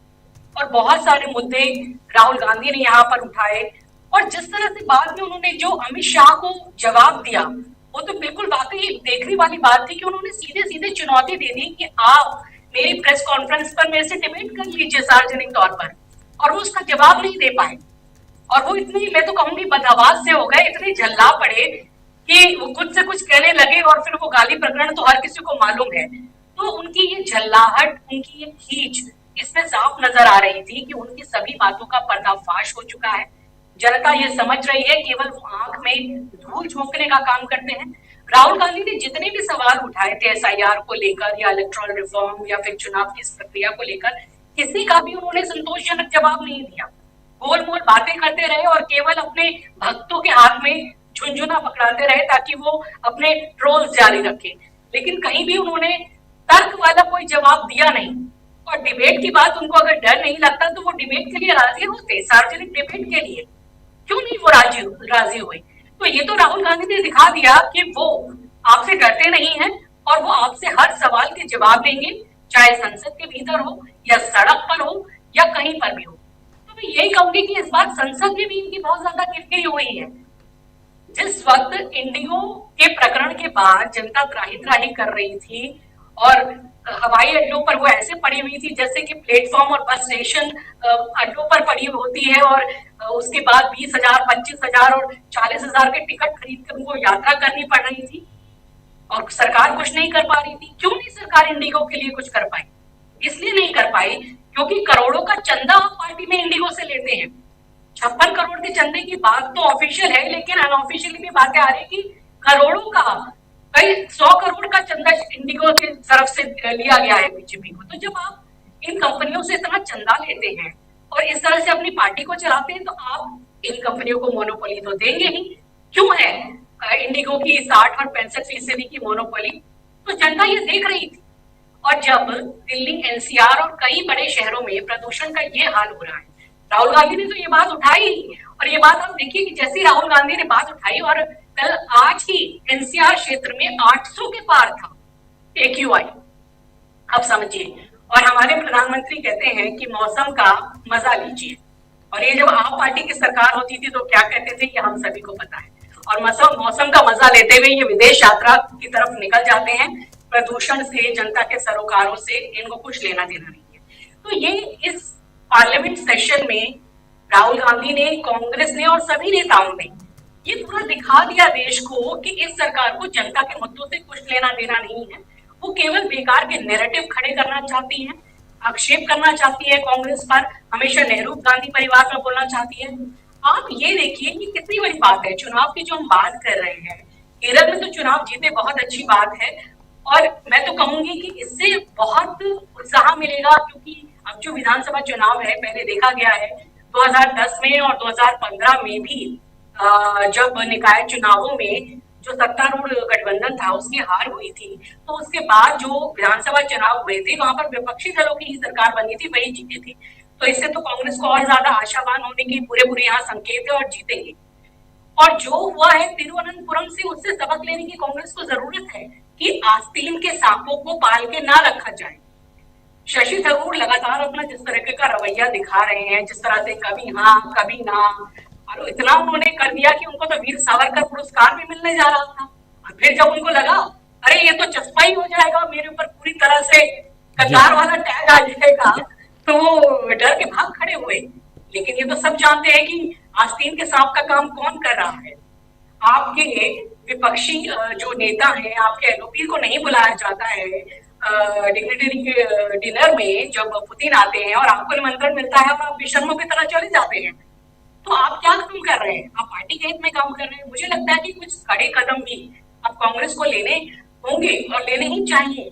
और बहुत सारे मुद्दे राहुल गांधी ने यहाँ पर उठाए। और जिस तरह से बाद में उन्होंने जो अमित शाह को जवाब दिया, वो तो बिल्कुल वाकई देखने वाली बात थी कि उन्होंने सीधे सीधे चुनौती दे दी कि आप मेरी प्रेस कॉन्फ्रेंस पर मेरे से डिबेट कर लीजिए सार्वजनिक तौर पर, और वो उसका जवाब नहीं दे पाए। और वो इतनी, मैं तो कहूंगी, बदहवास से हो गए, इतने झल्ला पड़े कि वो खुद से कुछ कहने लगे, और फिर वो गाली प्रकरण तो हर किसी को मालूम है। तो उनकी ये झल्लाहट, उनकी ये खींच, इसमें साफ नजर आ रही थी कि उनकी सभी बातों का पर्दाफाश हो चुका है। जनता ये समझ रही है, केवल वो आंख में धूल झोंकने का काम करते हैं। राहुल गांधी ने जितने भी सवाल उठाए थे एसआईआर को लेकर या इलेक्टोरल रिफॉर्म या फिर चुनाव की इस प्रक्रिया को लेकर, किसी का भी उन्होंने संतोषजनक जवाब नहीं दिया। गोल मोल बातें करते रहे और केवल अपने भक्तों के हाथ में झुंझुना पकड़ाते रहे ताकि वो अपने ट्रोल्स जारी रखें, लेकिन कहीं भी उन्होंने तर्क वाला कोई जवाब दिया नहीं। और डिबेट की बात, उनको अगर डर नहीं लगता तो वो डिबेट के लिए राजी होते, सार्वजनिक डिबेट के लिए क्यों नहीं वो राजी हुए? तो ये तो राहुल गांधी ने दिखा दिया कि वो आपसे डरते नहीं हैं, और वो आपसे हर सवाल के जवाब देंगे, चाहे संसद के भीतर हो या सड़क पर हो या कहीं पर भी हो। तो मैं यही कहूंगी कि इस बार संसद में भी इनकी बहुत ज्यादा किरकिरी हुई है। जिस वक्त इंडिगो के प्रकरण के बाद जनता त्राही त्राही कर रही थी और हवाई अड्डों पर वो ऐसे पड़ी हुई थी जैसे कि प्लेटफॉर्म और बस स्टेशन अड्डों पर पड़ी होती है, और उसके बाद 20,000, 25,000 और 40,000 के टिकट खरीद कर उनको यात्रा करनी पड़ रही थी, और सरकार कुछ नहीं कर पा रही थी। क्यों नहीं सरकार इंडिगो के लिए कुछ कर पाई? इसलिए नहीं कर पाई क्योंकि करोड़ों का चंदा आप पार्टी में इंडिगो से लेते हैं। 56 करोड़ के चंदे की बात तो ऑफिशियल है, लेकिन अनऑफिशियली भी बातें आ रही कि करोड़ों का, कई 100 करोड़ का चंदा इंडिगो की तरफ से लिया गया है बीजेपी को। तो जब आप इन कंपनियों से इतना चंदा लेते हैं और इस तरह से अपनी पार्टी को चलाते हैं, तो आप इन कंपनियों को मोनोपोली तो देंगे ही। क्यों है इंडिगो की 60 और 65% की मोनोपोली? तो जनता ये देख रही थी। और जब दिल्ली, एनसीआर और कई बड़े शहरों में प्रदूषण का ये हाल हो रहा है, राहुल गांधी ने तो ये बात उठाई, और ये बात आप देखिए कि जैसे राहुल गांधी ने बात उठाई और कल आज ही एनसीआर क्षेत्र में 800 के पार था AQI, अब समझिए। और हमारे प्रधानमंत्री कहते हैं कि मौसम का मजा लीजिए, और ये जब आप पार्टी की सरकार होती थी तो क्या कहते थे ये हम सभी को पता है। और मौसम का मजा लेते हुए ये विदेश यात्रा की तरफ निकल जाते हैं। प्रदूषण से, जनता के सरोकारों से इनको कुछ लेना देना नहीं है। तो ये इस पार्लियामेंट सेशन में राहुल गांधी ने, कांग्रेस ने और सभी नेताओं ने ये पूरा दिखा दिया देश को कि इस सरकार को जनता के मुद्दों से कुछ लेना देना नहीं है। वो केवल बेकार के नैरेटिव खड़े करना चाहती है, आक्षेप करना चाहती है कांग्रेस पर, हमेशा नेहरू गांधी परिवार पर बोलना चाहती है। आप ये देखिए कि कितनी बड़ी बात है चुनाव की जो हम बात कर रहे हैं। केरल में तो चुनाव जीते, बहुत अच्छी बात है, और मैं तो कहूंगी कि इससे बहुत उत्साह मिलेगा, क्योंकि अब जो विधानसभा चुनाव है, पहले देखा गया है 2010 में और 2015 में भी जब निकाय चुनावों में जो सत्तारूढ़ गठबंधन था उसकी हार हुई थी, तो उसके बाद जो विधानसभा चुनाव हुए थे वहां पर विपक्षी दलों की ही सरकार बनी थी, वही जीती थी। तो इससे तो कांग्रेस को और ज्यादा आशावान होने की पूरे यहाँ संकेत है और जीतेंगे। और जो हुआ है तिरुवनंतपुरम से, उससे सबक लेने की कांग्रेस को जरूरत है कि आस्तीन के सांपों को पाल के ना रखा जाए। शशि थरूर लगातार अपना जिस तरह का रवैया दिखा रहे हैं, जिस तरह से कभी हाँ कभी ना, और इतना उन्होंने कर दिया कि उनको तो वीर सावरकर पुरस्कार भी मिलने जा रहा था। और फिर जब उनको लगा अरे ये तो चस्पा ही हो जाएगा, मेरे ऊपर पूरी तरह से कतार वाला टैग आ जाएगा, तो वो डर के भाग खड़े हुए। लेकिन ये तो सब जानते हैं कि आस्तीन के सांप का काम कौन कर रहा है। आपके विपक्षी जो नेता हैं, आपके एलओपी को नहीं बुलाया जाता है डिग्निटरी के डिनर में जब पुतिन आते हैं और आपको निमंत्रण मिलता है और आप बेशर्मों की तरह चले जाते हैं। तो आप क्या काम कर रहे हैं? आप पार्टी के हित में काम कर रहे हैं। मुझे लगता है कि कुछ कड़े कदम भी अब कांग्रेस को लेने होंगे और लेने ही चाहिए।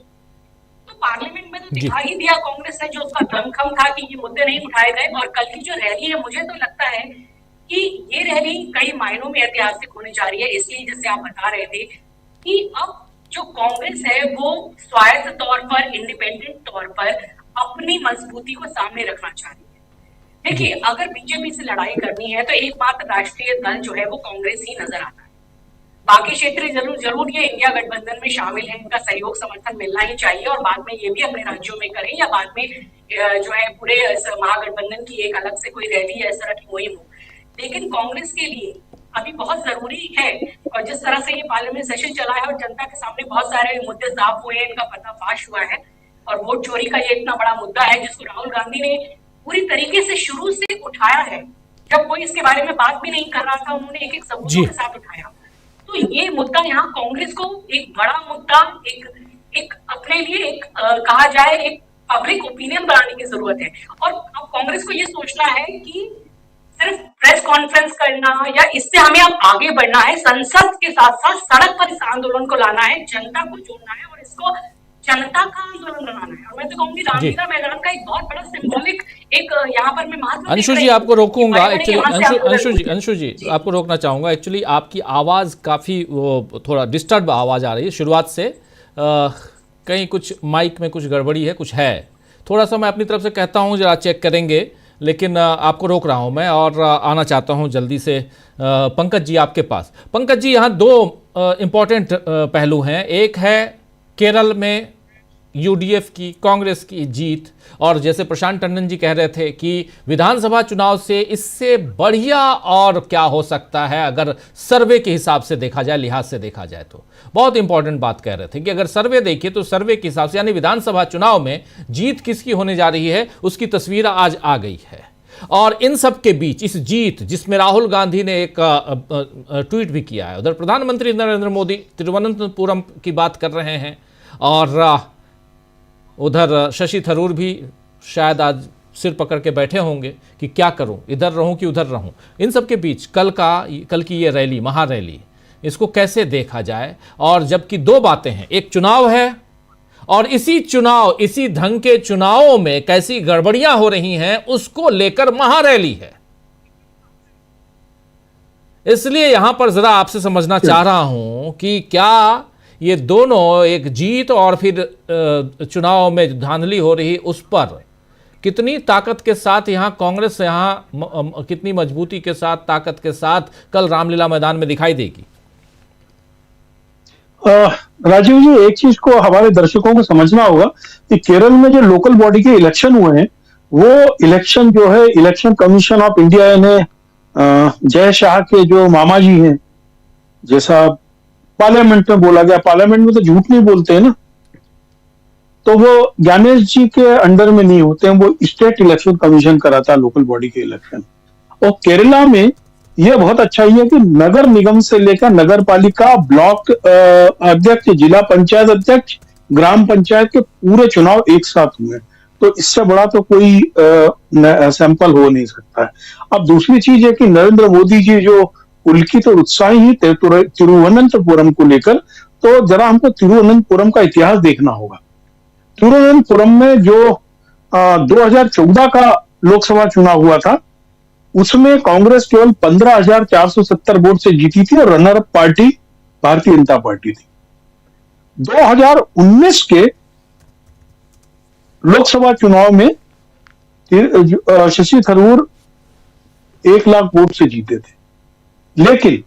तो पार्लियामेंट में तो दिखा ही दिया कांग्रेस ने जो उसका दमखम था कि ये मुद्दे नहीं उठाए गए। और कल की जो रैली है, मुझे तो लगता है कि ये रैली कई मायनों में ऐतिहासिक होने जा रही है। इसलिए जैसे आप बता रहे थे कि अब जो कांग्रेस है वो स्वायत्त तौर पर, इंडिपेंडेंट तौर पर अपनी मजबूती को सामने रखना चाह रही है। देखिए, अगर बीजेपी से लड़ाई करनी है तो एकमात्र राष्ट्रीय दल जो है वो कांग्रेस ही नजर आता है। बाकी क्षेत्र जरूर ये इंडिया गठबंधन में शामिल है, इनका सहयोग समर्थन मिलना ही चाहिए और बाद में ये भी अपने राज्यों में करें या बाद में जो है पूरे महागठबंधन की एक अलग से कोई रैली या इस तरह की मुहिम हो। लेकिन कांग्रेस के लिए अभी बहुत जरूरी है, और जिस तरह से ये पार्लियामेंट सेशन चला है और जनता के सामने बहुत सारे मुद्दे साफ हुए हैं, इनका पर्दाफाश हुआ है और वोट चोरी का ये इतना बड़ा मुद्दा है जिसको राहुल गांधी ने पूरी तरीके से शुरू से उठाया है। जब कोई इसके बारे में बात भी नहीं कर रहा था, उन्होंने एक सबूतों के साथ उठाया। तो ये मुद्दा यहाँ कांग्रेस को एक बड़ा मुद्दा, एक अपने लिए एक कहा जाए एक पब्लिक ओपिनियन बनाने की जरूरत है। और अब कांग्रेस को ये सोचना है कि सिर्फ प्रेस कॉन्फ्रेंस करना या इससे हमें अब आगे बढ़ना है, संसद के साथ साथ सड़क पर इस आंदोलन को लाना है, जनता को जोड़ना है और इसको जनता का आंदोलन बनाना है। और मैं तो कहूंगी रामलीला मैदान का एक बहुत बड़ा सिंबॉलिक एक यहाँ पर मैं महत्व। अंशु जी आपको रोकूंगा एक्चुअली, अंशु जी आपको रोकना चाहूंगा। एक्चुअली आपकी आवाज़ काफ़ी वो थोड़ा डिस्टर्ब आवाज़ आ रही है शुरुआत से, कहीं कुछ माइक में कुछ गड़बड़ी है, कुछ है, थोड़ा सा मैं अपनी तरफ से कहता हूँ जरा चेक करेंगे, लेकिन आपको रोक रहा हूँ मैं और आना चाहता हूँ जल्दी से पंकज जी आपके पास। पंकज जी, यहाँ दो इम्पॉर्टेंट पहलू हैं। एक है केरल में यूडीएफ की, कांग्रेस की जीत, और जैसे प्रशांत टंडन जी कह रहे थे कि विधानसभा चुनाव से इससे बढ़िया और क्या हो सकता है अगर सर्वे के हिसाब से देखा जाए, लिहाज से देखा जाए तो बहुत इंपॉर्टेंट बात कह रहे थे कि अगर सर्वे देखिए तो सर्वे के हिसाब से यानी विधानसभा चुनाव में जीत किसकी होने जा रही है उसकी तस्वीर आज आ गई है। और इन सब के बीच इस जीत जिसमें राहुल गांधी ने एक ट्वीट भी किया है, उधर प्रधानमंत्री नरेंद्र मोदी तिरुवनंतपुरम की बात कर रहे हैं और उधर शशि थरूर भी शायद आज सिर पकड़ के बैठे होंगे कि क्या करूं, इधर रहूं कि उधर रहूं। इन सब के बीच कल की ये रैली, महारैली, इसको कैसे देखा जाए? और जबकि दो बातें हैं, एक चुनाव है और इसी ढंग के चुनावों में कैसी गड़बड़ियां हो रही हैं उसको लेकर महारैली है। इसलिए यहां पर जरा आपसे समझना चाह रहा हूं कि क्या ये दोनों, एक जीत और फिर चुनाव में धांधली हो रही, उस पर कितनी ताकत के साथ यहाँ कांग्रेस यहाँ कितनी मजबूती के साथ, ताकत के साथ कल रामलीला मैदान में दिखाई देगी? राजीव जी, एक चीज को हमारे दर्शकों को समझना होगा कि केरल में जो लोकल बॉडी के इलेक्शन हुए हैं, वो इलेक्शन जो है इलेक्शन कमीशन ऑफ इंडिया ने जय शाह के जो मामा जी हैं, जैसा पार्लियामेंट में बोला गया, पार्लियामेंट में तो झूठ नहीं बोलते हैं ना, तो वो ज्ञानेश जी के अंडर में नहीं होते हैं, वो स्टेट इलेक्शन कमीशन कराता है लोकल बॉडी के इलेक्शन। और केरला में यह बहुत अच्छा ही है कि नगर निगम से लेकर नगर पालिका, ब्लॉक अध्यक्ष, जिला पंचायत अध्यक्ष, ग्राम पंचायत के पूरे चुनाव एक साथ हुए, तो इससे बड़ा तो कोई सैंपल हो नहीं सकता है। अब दूसरी चीज है कि नरेंद्र मोदी जी जो पुलकित और उत्साही ही तिरुवनंतपुरम को लेकर, तो जरा हमको तिरुवनंतपुरम का इतिहास देखना होगा। तिरुवनंतपुरम में जो 2014 का लोकसभा चुनाव हुआ था, उसमें कांग्रेस केवल 15,470 वोट से जीती थी और runner up party Bharatiya Janata party थी। 2019 के लोकसभा चुनाव में शशि थरूर 1 लाख वोट से जीते थे, लेकिन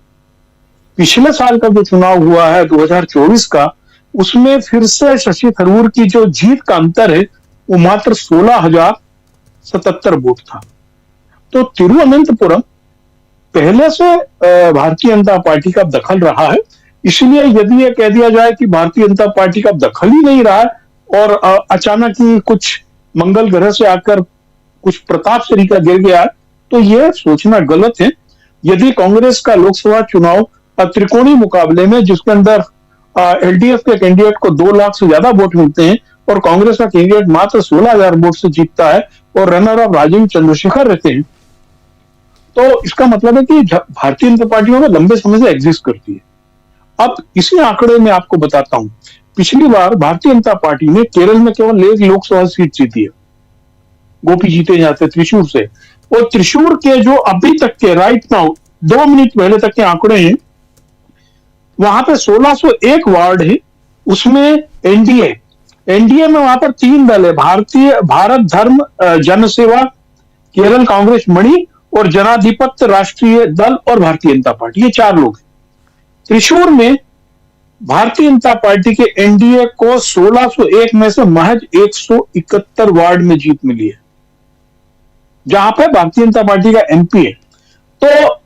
पिछले साल का जो चुनाव हुआ है 2024 का, उसमें फिर से शशि थरूर की जो जीत का अंतर है वो मात्र 16,077 वोट था। तो तिरुवनंतपुरम पहले से भारतीय जनता पार्टी का दखल रहा है, इसलिए यदि ये कह दिया जाए कि भारतीय जनता पार्टी का दखल ही नहीं रहा है और अचानक ही कुछ मंगल ग्रह से आकर कुछ प्रताप श्री का गिर गया है, तो यह सोचना गलत है। यदि कांग्रेस का लोकसभा चुनाव त्रिकोणीय मुकाबले में, जिसके अंदर एलडीएफ के कैंडिडेट को 2 लाख से ज्यादा वोट मिलते हैं और कांग्रेस का कैंडिडेट मात्र 16,000 वोट से जीतता है और रनर अप राजीव चंद्रशेखर रहते हैं, तो इसका मतलब है कि भारतीय जनता पार्टी में लंबे समय से एग्जिस्ट करती है। अब इसी आंकड़े में आपको बताता हूं, पिछली बार भारतीय जनता पार्टी ने केरल में केवल 1 लोकसभा सीट जीती है, गोपी जीते जाते त्रिशूर से, और त्रिशूर के जो अभी तक के राइट नाउ 2 मिनट पहले तक के आंकड़े हैं, वहां पे 1601 वार्ड है, उसमें एनडीए में वहां पर 3 दल है, भारत धर्म जनसेवा, केरल कांग्रेस मणि और जनाधिपत्य राष्ट्रीय दल और भारतीय जनता पार्टी, ये 4 लोग हैं। त्रिशूर में भारतीय जनता पार्टी के एनडीए को 1601 में से महज 171 वार्ड में जीत मिली है, जहां पर भारतीय जनता पार्टी का एमपी है। तो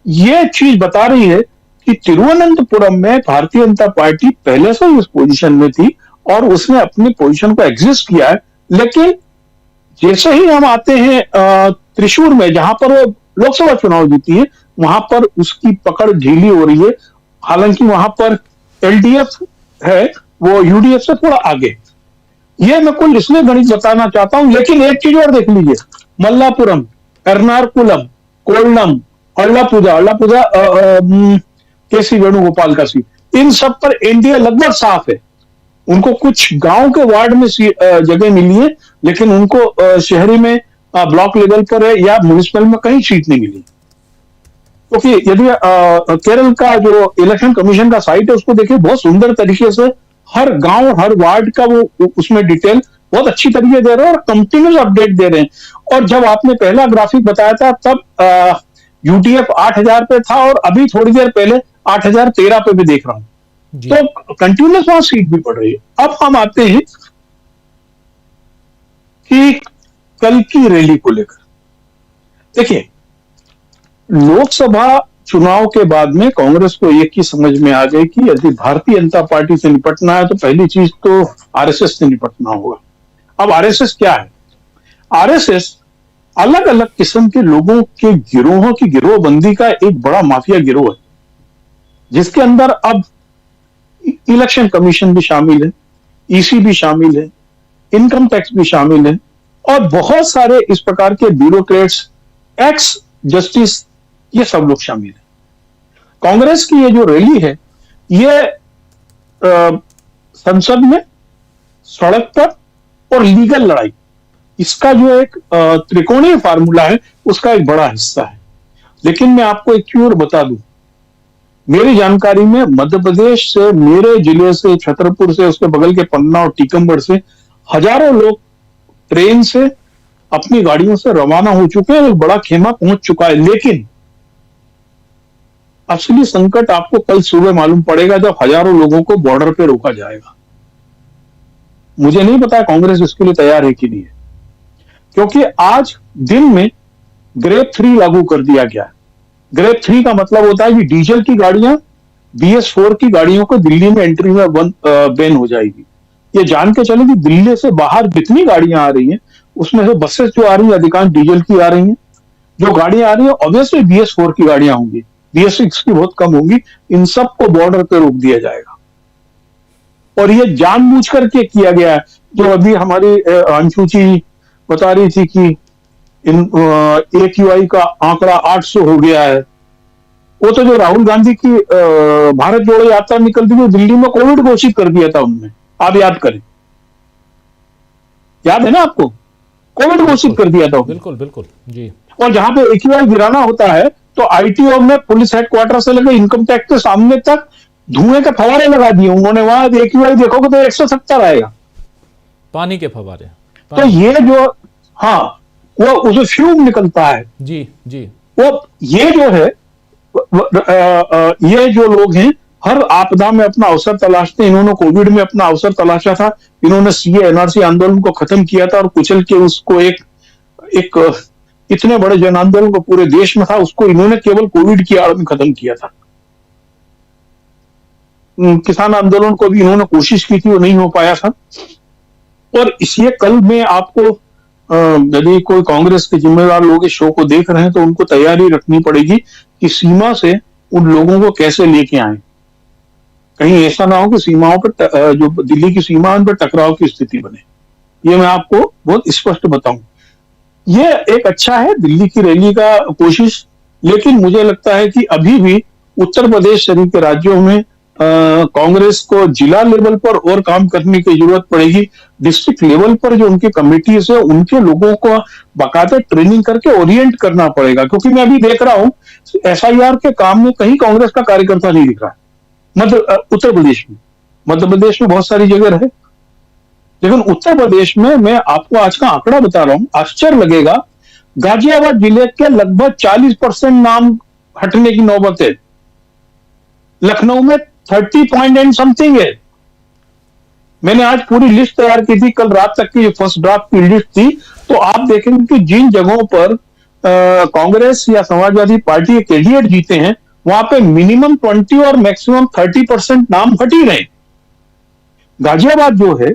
यह चीज बता रही है कि तिरुवनंतपुरम में भारतीय जनता पार्टी पहले से ही इस पोजीशन में थी और उसने अपनी पोजीशन को एग्जिस्ट किया है, लेकिन जैसे ही हम आते हैं त्रिशूर में, जहां पर वो लोकसभा चुनाव जीती है, वहां पर उसकी पकड़ ढीली हो रही है। हालांकि वहां पर एलडीएफ है, वो यूडीएफ से थोड़ा आगे। ये मैं कुल इसलिए गणित बताना चाहता हूं, लेकिन एक चीज और देख लीजिए, मल्लापुरम, एर्नाकुलम, कोल्लम, अल्लापुजा केसी वेणुगोपाल का सीट, इन सब पर एनडीए लगभग साफ है। उनको कुछ गांव के वार्ड में जगह मिली है, लेकिन उनको शहरी में ब्लॉक लेवल पर है या म्युनिसिपल में कहीं सीट नहीं मिली। क्योंकि यदि केरल का जो इलेक्शन कमीशन का साइट है उसको देखिए, बहुत सुंदर तरीके से हर गांव हर वार्ड का वो उसमें डिटेल बहुत अच्छी तरीके दे रहे हैं और कंटिन्यूस अपडेट दे रहे हैं। और जब आपने पहला ग्राफिक बताया था तब यूटीएफ 8,000 पे था और अभी थोड़ी देर पहले 8,013 पे भी देख रहा हूं, तो कंटिन्यूस वहां सीट भी बढ़ रही है। अब हम आते हैं कि कल की रैली को लेकर। देखिए, लोकसभा चुनाव के बाद में कांग्रेस को एक ही समझ में आ गई कि यदि भारतीय जनता पार्टी से निपटना है तो पहली चीज तो आरएसएस से निपटना होगा। अब आरएसएस क्या है? आरएसएस अलग अलग किस्म के लोगों के गिरोहों की गिरोहबंदी का एक बड़ा माफिया गिरोह है, जिसके अंदर अब इलेक्शन कमीशन भी शामिल है, ईसी भी शामिल है, इनकम टैक्स भी शामिल है और बहुत सारे इस प्रकार के ब्यूरोक्रेट्स, एक्स जस्टिस, ये सब लोग शामिल हैं। कांग्रेस की ये जो रैली है, ये संसद में, सड़क पर और लीगल लड़ाई, इसका जो एक त्रिकोणीय फार्मूला है उसका एक बड़ा हिस्सा है। लेकिन मैं आपको एक चीज और बता दूं, मेरी जानकारी में मध्य प्रदेश से, मेरे जिले से, छतरपुर से, उसके बगल के पन्ना और टीकमगढ़ से हजारों लोग ट्रेन से अपनी गाड़ियों से रवाना हो चुके हैं, एक बड़ा खेमा पहुंच चुका है। लेकिन असली संकट आपको कल सुबह मालूम पड़ेगा जब हजारों लोगों को बॉर्डर पे रोका जाएगा। मुझे नहीं पता कांग्रेस इसके लिए तैयार है कि नहीं है, क्योंकि आज दिन में ग्रेड 3 लागू कर दिया गया है। ग्रेड 3 का मतलब होता है कि डीजल की गाड़ियां, BS4 की गाड़ियों को दिल्ली में एंट्री में बैन हो जाएगी। ये जान के चले कि दिल्ली से बाहर जितनी गाड़ियां आ रही हैं उसमें से बसेस जो आ रही है अधिकांश डीजल की आ रही हैं। जो गाड़ियां आ रही है ऑब्वियसली BS4 की गाड़ियां होंगी, BS6 की बहुत कम होंगी। इन सबको बॉर्डर पे रोक दिया जाएगा और ये जानबूझ करके किया गया है। जो अभी हमारी अंशु जी बता रही थी कि AQI का आंकड़ा 800 हो गया है, वो तो जो राहुल गांधी की भारत जोड़ो यात्रा निकलती थी, दिल्ली में कोविड घोषित कर दिया था उन्होंने, आप याद करें, याद है ना आपको? कोविड घोषित कर दिया था। बिल्कुल बिल्कुल जी। और जहां पे AQI गिराना होता है तो ITO में पुलिस हेडक्वार्टर से लेकर इनकम टैक्स के सामने तक धुएं के फवारे लगा दिए उन्होंने। वहां AQI देखोगे तो 170 आएगा, पानी के फवारे। तो ये जो, हाँ, वो उसे फ्यूम निकलता है। जी जी। वो ये जो है ये जो लोग हैं हर आपदा में अपना अवसर तलाशते हैं। इन्होंने कोविड में अपना अवसर तलाशा था, इन्होंने सीए एनआरसी आंदोलन को खत्म किया था और कुचल के उसको एक एक इतने बड़े जन आंदोलन को पूरे देश में था, उसको इन्होंने केवल कोविड की आड़ में खत्म किया था। किसान आंदोलन को भी इन्होंने कोशिश की थी, वो नहीं हो पाया था। और इसलिए कल मैं आपको यदि कोई कांग्रेस के जिम्मेदार लोग इस शो को देख रहे हैं तो उनको तैयारी रखनी पड़ेगी कि सीमा से उन लोगों को कैसे लेके आए। कहीं ऐसा ना हो कि सीमाओं पर जो दिल्ली की सीमा उन पर टकराव की स्थिति बने। ये मैं आपको बहुत स्पष्ट बताऊं। ये एक अच्छा है दिल्ली की रैली का कोशिश, लेकिन मुझे लगता है कि अभी भी उत्तर प्रदेश शरीफ के राज्यों में कांग्रेस को जिला लेवल पर और काम करने की जरूरत पड़ेगी। डिस्ट्रिक्ट लेवल पर जो उनकी कमेटीज है उनके लोगों को बाकायदा ट्रेनिंग करके ओरिएंट करना पड़ेगा, क्योंकि मैं अभी देख रहा हूं एसआईआर के काम में कहीं कांग्रेस का कार्यकर्ता नहीं दिख रहा है। उत्तर प्रदेश में, मध्य प्रदेश में बहुत सारी जगह है, लेकिन उत्तर प्रदेश में मैं आपको आज का आंकड़ा बता रहा हूं, आश्चर्य लगेगा। गाजियाबाद जिले के लगभग 40% नाम हटने की नौबत है। लखनऊ में 30 पॉइंट एंड समथिंग है। मैंने आज पूरी लिस्ट तैयार की थी, कल रात तक की जो फर्स्ट ड्राफ्ट की लिस्ट थी, तो आप देखेंगे कि जिन जगहों पर कांग्रेस या समाजवादी पार्टी के कैंडिडेट जीते हैं वहां पे मिनिमम 20 और मैक्सिमम 30% नाम हट ही रहे। गाजियाबाद जो है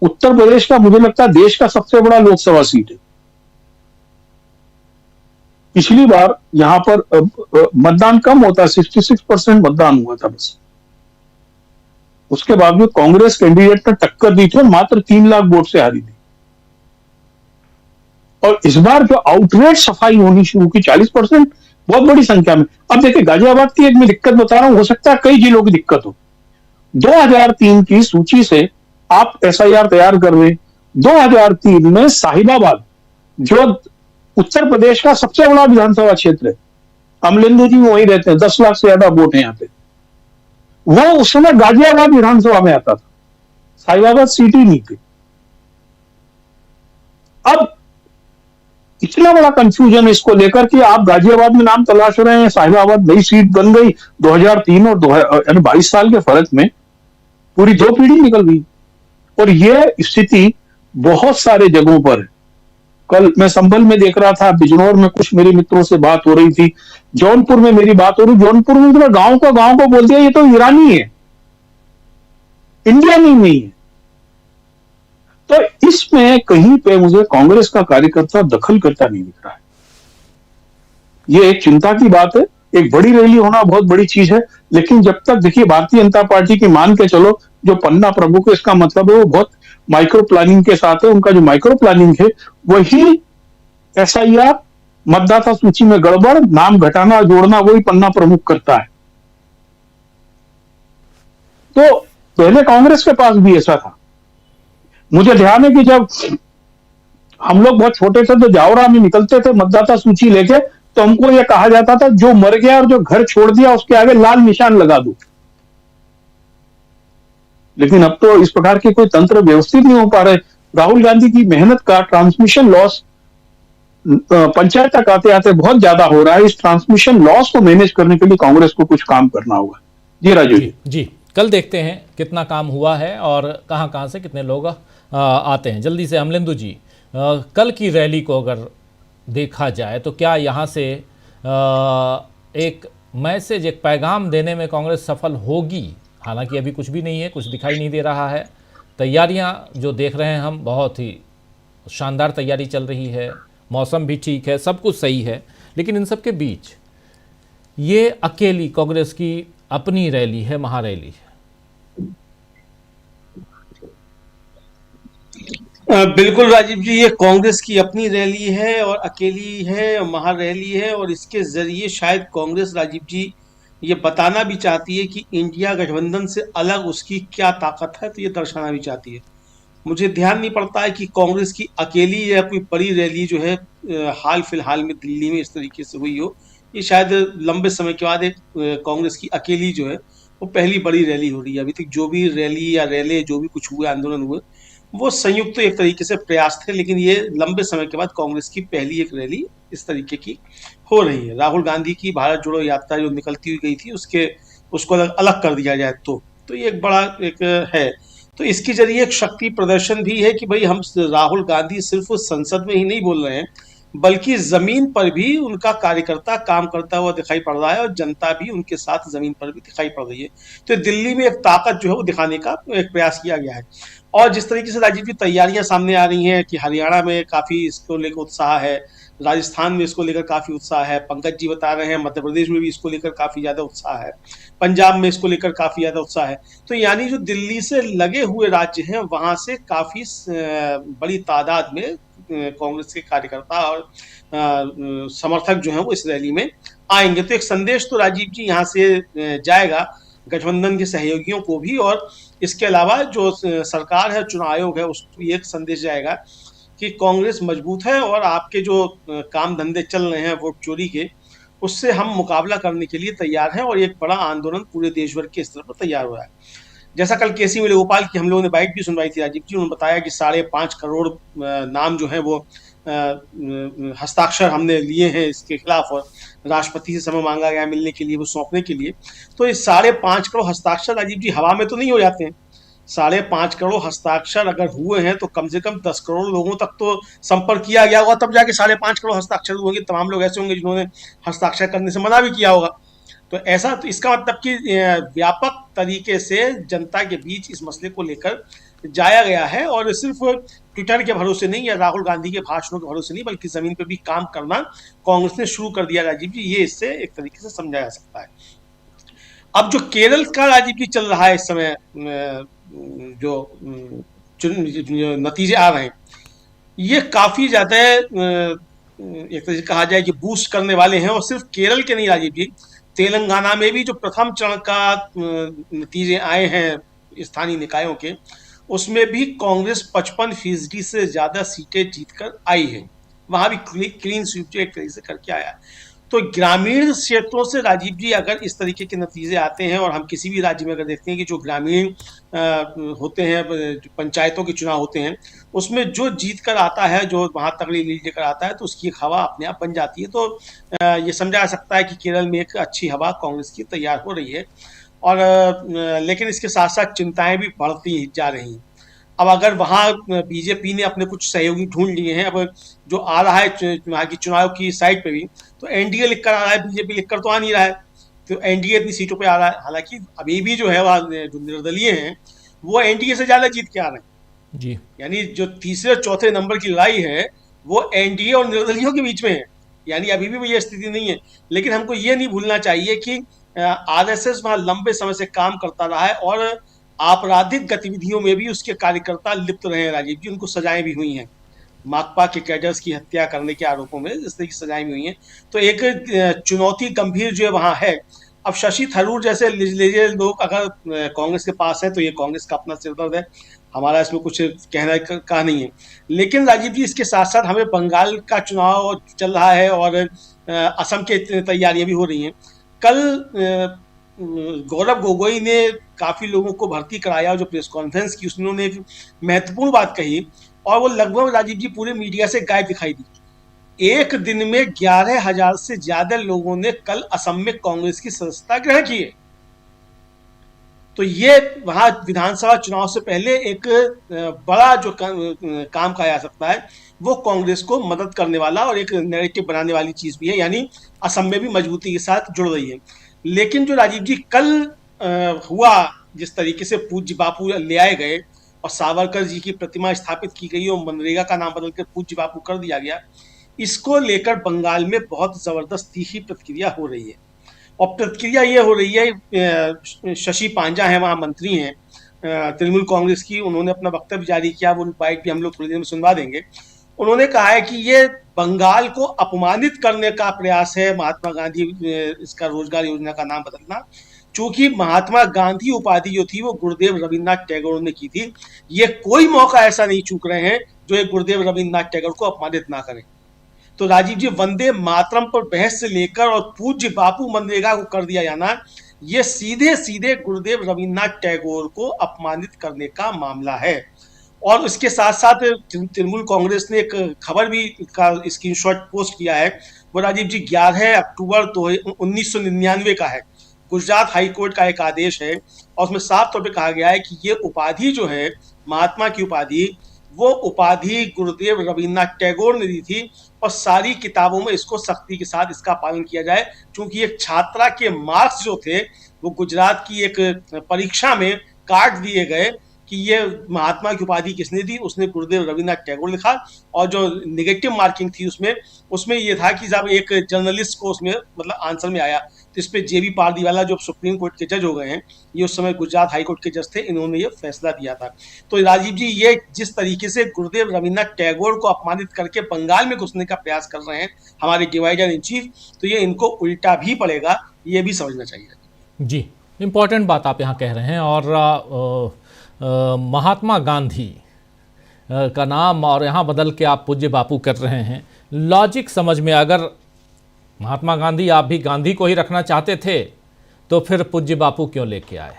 उत्तर प्रदेश का, मुझे लगता है देश का सबसे बड़ा लोकसभा सीट है। पिछली बार यहां पर मतदान कम होता, 66% मतदान हुआ था बस। उसके बावजूद कांग्रेस कैंडिडेट ने टक्कर दी थी और मात्र 3 लाख वोट से हारी थी। और इस बार जो आउटरेट सफाई होनी शुरू की 40%, बहुत बड़ी संख्या में। अब देखिए गाजियाबाद की एक मैं दिक्कत बता रहा हूं, हो सकता है कई जिलों की दिक्कत हो। 2003 की सूची से आप एसआईआर तैयार कर रहे। 2003 में साहिबाबाद जो उत्तर प्रदेश का सबसे बड़ा विधानसभा क्षेत्र है, अमलेंदु जी वहीं रहते हैं, 10 लाख से ज्यादा वोट है यहाँ पे, वो उस समय गाजियाबाद विधानसभा में आता था, साहिबाबाद सीट ही नहीं थी। अब इतना बड़ा कंफ्यूजन इसको लेकर कि आप गाजियाबाद में नाम तलाश रहे हैं, साहिबाबाद नई सीट बन गई। 2003 और 22 साल के फर्क में पूरी 2 पीढ़ी निकल गई। और यह स्थिति बहुत सारे जगहों पर है। कल मैं संभल में देख रहा था, बिजनौर में कुछ मेरे मित्रों से बात हो रही थी, जौनपुर में मेरी बात हो रही। जौनपुर में तो गांव को बोल दिया ये तो ईरानी है, इंडियन ही नहीं है। तो इसमें कहीं पे मुझे कांग्रेस का कार्यकर्ता दखल करता नहीं दिख रहा है। ये एक चिंता की बात है। एक बड़ी रैली होना बहुत बड़ी चीज है, लेकिन जब तक देखिए भारतीय जनता पार्टी की मान के चलो, जो पन्ना प्रमुख है इसका मतलब है वो बहुत माइक्रो प्लानिंग के साथ है। उनका जो माइक्रो प्लानिंग है वही एसआईआर, मतदाता सूची में गड़बड़, नाम घटाना जोड़ना, वही पन्ना प्रमुख करता है। तो पहले कांग्रेस के पास भी ऐसा था। मुझे ध्यान है कि जब हम लोग बहुत छोटे थे तो जावरा में निकलते थे मतदाता सूची लेके, तो हमको यह कहा जाता था जो मर गया और जो घर छोड़ दिया उसके आगे लाल निशान लगा दो। लेकिन अब तो इस प्रकार के कोई तंत्र व्यवस्थित नहीं हो पा रहे। राहुल गांधी की मेहनत का ट्रांसमिशन लॉस पंचायत तक आते आते बहुत ज्यादा हो रहा है। इस ट्रांसमिशन लॉस को मैनेज करने के लिए कांग्रेस को कुछ काम करना होगा। जी राजू जी, कल देखते हैं कितना काम हुआ है और कहां से कितने लोग आते हैं। जल्दी से अमलेंदु जी, कल की रैली को अगर देखा जाए तो क्या यहाँ से एक मैसेज, एक पैगाम देने में कांग्रेस सफल होगी? हालांकि अभी कुछ भी नहीं है, कुछ दिखाई नहीं दे रहा है। तैयारियां जो देख रहे हैं हम, बहुत ही शानदार तैयारी चल रही है, मौसम भी ठीक है, सब कुछ सही है। लेकिन इन सब के बीच ये अकेली कांग्रेस की अपनी रैली है, महारैली है। बिल्कुल राजीव जी, ये कांग्रेस की अपनी रैली है और अकेली है, महारैली है। और इसके जरिए शायद कांग्रेस, राजीव जी, ये बताना भी चाहती है कि इंडिया गठबंधन से अलग उसकी क्या ताकत है, तो ये दर्शाना भी चाहती है। मुझे ध्यान नहीं पड़ता है कि कांग्रेस की अकेली या कोई बड़ी रैली जो है हाल फिलहाल में दिल्ली में इस तरीके से हुई हो। ये शायद लंबे समय के बाद एक कांग्रेस की अकेली जो है वो पहली बड़ी रैली हो रही है। अभी तक जो भी रैली या रैले जो भी कुछ हुए, आंदोलन हुए, वो संयुक्त एक तरीके से प्रयास थे, लेकिन ये लंबे समय के बाद कांग्रेस की पहली एक रैली इस तरीके की हो रही है। राहुल गांधी की भारत जोड़ो यात्रा जो निकलती हुई गई थी उसको अलग कर दिया जाए तो ये एक बड़ा एक है। तो इसके जरिए एक शक्ति प्रदर्शन भी है कि भाई हम राहुल गांधी सिर्फ संसद में ही नहीं बोल रहे हैं, बल्कि जमीन पर भी उनका कार्यकर्ता काम करता हुआ दिखाई पड़ रहा है और जनता भी उनके साथ जमीन पर भी दिखाई पड़ रही है। तो दिल्ली में एक ताकत जो है वो दिखाने का एक प्रयास किया गया है। और जिस तरीके से राजीव की तैयारियां सामने आ रही हैं कि हरियाणा में काफी इसको लेकर उत्साह है, राजस्थान में इसको लेकर काफी उत्साह है, पंकज जी बता रहे हैं मध्य प्रदेश में भी इसको लेकर काफी ज्यादा उत्साह है, पंजाब में इसको लेकर काफी ज्यादा उत्साह है। तो यानी जो दिल्ली से लगे हुए राज्य हैं वहां से काफी बड़ी तादाद में कांग्रेस के कार्यकर्ता और समर्थक जो हैं वो इस रैली में आएंगे। तो एक संदेश तो राजीव जी यहाँ से जाएगा गठबंधन के सहयोगियों को भी, और इसके अलावा जो सरकार है, चुनाव आयोग है, उसको एक संदेश जाएगा कि कांग्रेस मजबूत है और आपके जो काम धंधे चल रहे हैं वोट चोरी के, उससे हम मुकाबला करने के लिए तैयार हैं और एक बड़ा आंदोलन पूरे देश भर के स्तर पर तैयार हो रहा है। जैसा कल केसी वेणुगोपाल की हम लोगों ने बाइट भी सुनवाई थी राजीव जी, उन्होंने बताया कि 5.5 करोड़ नाम जो है वो हस्ताक्षर हमने लिए हैं इसके खिलाफ और राष्ट्रपति से समय मांगा गया मिलने के लिए, वो सौंपने के लिए। तो ये 5.5 करोड़ हस्ताक्षर राजीव जी हवा में तो नहीं हो जाते हैं। 5.5 करोड़ हस्ताक्षर अगर हुए हैं तो कम से कम 10 करोड़ लोगों तक तो संपर्क किया गया होगा, तब जाके 5.5 करोड़ हस्ताक्षर होंगे। तमाम लोग ऐसे होंगे जिन्होंने हस्ताक्षर करने से मना भी किया होगा। तो ऐसा तो इसका मतलब कि व्यापक तरीके से जनता के बीच इस मसले को लेकर जाया गया है और सिर्फ ट्विटर के भरोसे नहीं या राहुल गांधी के भाषणों के भरोसे नहीं, बल्कि जमीन पर भी काम करना कांग्रेस ने शुरू कर दिया राजीव जी, ये इससे एक तरीके से समझा जा सकता है। अब जो केरल का राजीव जी चल रहा है इस समय, जो नतीजे आ रहे हैं, ये काफी ज्यादा एक तरह से कहा जाए कि बूस्ट करने वाले हैं। और सिर्फ केरल के नहीं राजीव जी, तेलंगाना में भी जो प्रथम चरण का नतीजे आए हैं स्थानीय निकायों के, उसमें भी कांग्रेस 55% से ज्यादा सीटें जीतकर आई है। वहां भी क्लीन स्वीप जो एक तरीके से करके आया। तो ग्रामीण क्षेत्रों से राजीव जी अगर इस तरीके के नतीजे आते हैं, और हम किसी भी राज्य में अगर देखते हैं कि जो ग्रामीण होते हैं, पंचायतों के चुनाव होते हैं, उसमें जो जीत कर आता है, जो वहां तगड़ी लीड लेकर आता है, तो उसकी हवा अपने आप बन जाती है। तो ये समझा जा सकता है कि केरल में एक अच्छी हवा कांग्रेस की तैयार हो रही है। और लेकिन इसके साथ साथ चिंताएं भी बढ़ती जा रही हैं। अब अगर वहां बीजेपी ने अपने कुछ सहयोगी ढूंढ लिए हैं, अब जो आ रहा है वहां की चुनाव की साइड पे भी, तो एनडीए लिखकर आ रहा है, बीजेपी लिखकर तो आ नहीं रहा है। तो एनडीए इतनी सीटों पे आ रहा है, हालांकि अभी भी जो है वह जो निर्दलीय हैं वो एनडीए से ज्यादा जीत के आ रहे हैं जी। यानी जो तीसरे चौथे नंबर की लड़ाई है वो एनडीए और निर्दलीयों के बीच में है। यानी अभी भी ये स्थिति नहीं है। लेकिन हमको ये नहीं भूलना चाहिए कि आरएसएस वहां लंबे समय से काम करता रहा है और आपराधिक गतिविधियों में भी उसके कार्यकर्ता लिप्त रहे हैं राजीव जी। उनको सजाएं भी हुई हैं, माकपा के कैडर्स की हत्या करने के आरोपों में इस तरह की सजाएं भी हुई हैं। तो एक चुनौती गंभीर जो वहां है। अब शशि थरूर जैसे लिजलेजे लोग अगर कांग्रेस के पास है तो ये कांग्रेस का अपना सिरदर्द है, हमारा इसमें कुछ कहना का नहीं है। लेकिन राजीव जी इसके साथ साथ हमें बंगाल का चुनाव चल रहा है और असम की तैयारियां भी हो रही हैं। कल गौरव गोगोई ने काफी लोगों को भर्ती कराया और जो प्रेस कॉन्फ्रेंस की उसमें उन्होंने एक महत्वपूर्ण बात कही और वो लगभग राजीव जी पूरे मीडिया से गायब दिखाई दी। एक दिन में 11,000 से ज्यादा लोगों ने कल असम में कांग्रेस की सदस्यता ग्रहण की है। तो ये वहां विधानसभा चुनाव से पहले एक बड़ा जो काम कहा जा सकता है वो कांग्रेस को मदद करने वाला और एक नैरेटिव बनाने वाली चीज भी है, यानी असम में भी मजबूती के साथ जुड़ रही है। लेकिन जो राजीव जी कल हुआ, जिस तरीके से पूज्य बापू ले आए गए और सावरकर जी की प्रतिमा स्थापित की गई और मनरेगा का नाम बदलकर पूज्य बापू कर दिया गया, इसको लेकर बंगाल में बहुत जबरदस्त तीखी प्रतिक्रिया हो रही है। और प्रतिक्रिया ये हो रही है, शशि पांजा है वहां मंत्री हैं तृणमूल कांग्रेस की, उन्होंने अपना वक्तव्य जारी किया, वो बाइट भी हम लोग थोड़ी देर में सुनवा देंगे। उन्होंने कहा है कि ये बंगाल को अपमानित करने का प्रयास है महात्मा गांधी इसका रोजगार योजना का नाम बदलना, चूंकि महात्मा गांधी उपाधि जो थी वो गुरुदेव रविन्द्रनाथ टैगोर ने की थी। ये कोई मौका ऐसा नहीं चूक रहे हैं जो एक गुरुदेव रविन्द्रनाथ टैगोर को अपमानित ना करें। तो राजीव जी वंदे मातरम पर बहस से लेकर और पूज्य बापू मनरेगा को कर दिया जाना, ये सीधे सीधे गुरुदेव रविन्द्रनाथ टैगोर को अपमानित करने का मामला है। और उसके साथ साथ तृणमूल कांग्रेस ने एक खबर भी का स्क्रीनशॉट पोस्ट किया है। वो राजीव जी 11 अक्टूबर 1999 का है। गुजरात हाई कोर्ट का एक आदेश है और उसमें साफ तौर पे कहा गया है कि ये उपाधि जो है, महात्मा की उपाधि, वो उपाधि गुरुदेव रविन्द्रनाथ टैगोर ने दी थी और सारी किताबों में इसको सख्ती के साथ इसका पालन किया जाए, क्योंकि एक छात्रा के मार्क्स जो थे वो गुजरात की एक परीक्षा में काट दिए गए कि ये महात्मा की उपाधि किसने दी, उसने गुरुदेव रविन्द्रनाथ टैगोर लिखा। और जो नेगेटिव मार्किंग थी उसमें ये था कि जब एक जर्नलिस्ट को उसमें मतलब आंसर में आया, तो इस पे जेबी पारदीवाला जो सुप्रीम कोर्ट के जज हो गए हैं, ये उस समय गुजरात हाई कोर्ट के जज थे, इन्होंने ये फैसला दिया था। तो राजीव जी, ये जिस तरीके से गुरुदेव रविन्द्रनाथ टैगोर को अपमानित करके बंगाल में घुसने का प्रयास कर रहे हैं हमारे डिवाइडर इन चीफ, तो ये इनको उल्टा भी पड़ेगा, ये भी समझना चाहिए। जी, इम्पोर्टेंट बात आप यहाँ कह रहे हैं। और महात्मा गांधी का नाम और यहाँ बदल के आप पूज्य बापू कर रहे हैं। लॉजिक समझ में, अगर महात्मा गांधी आप भी गांधी को ही रखना चाहते थे तो फिर पूज्य बापू क्यों लेके आए?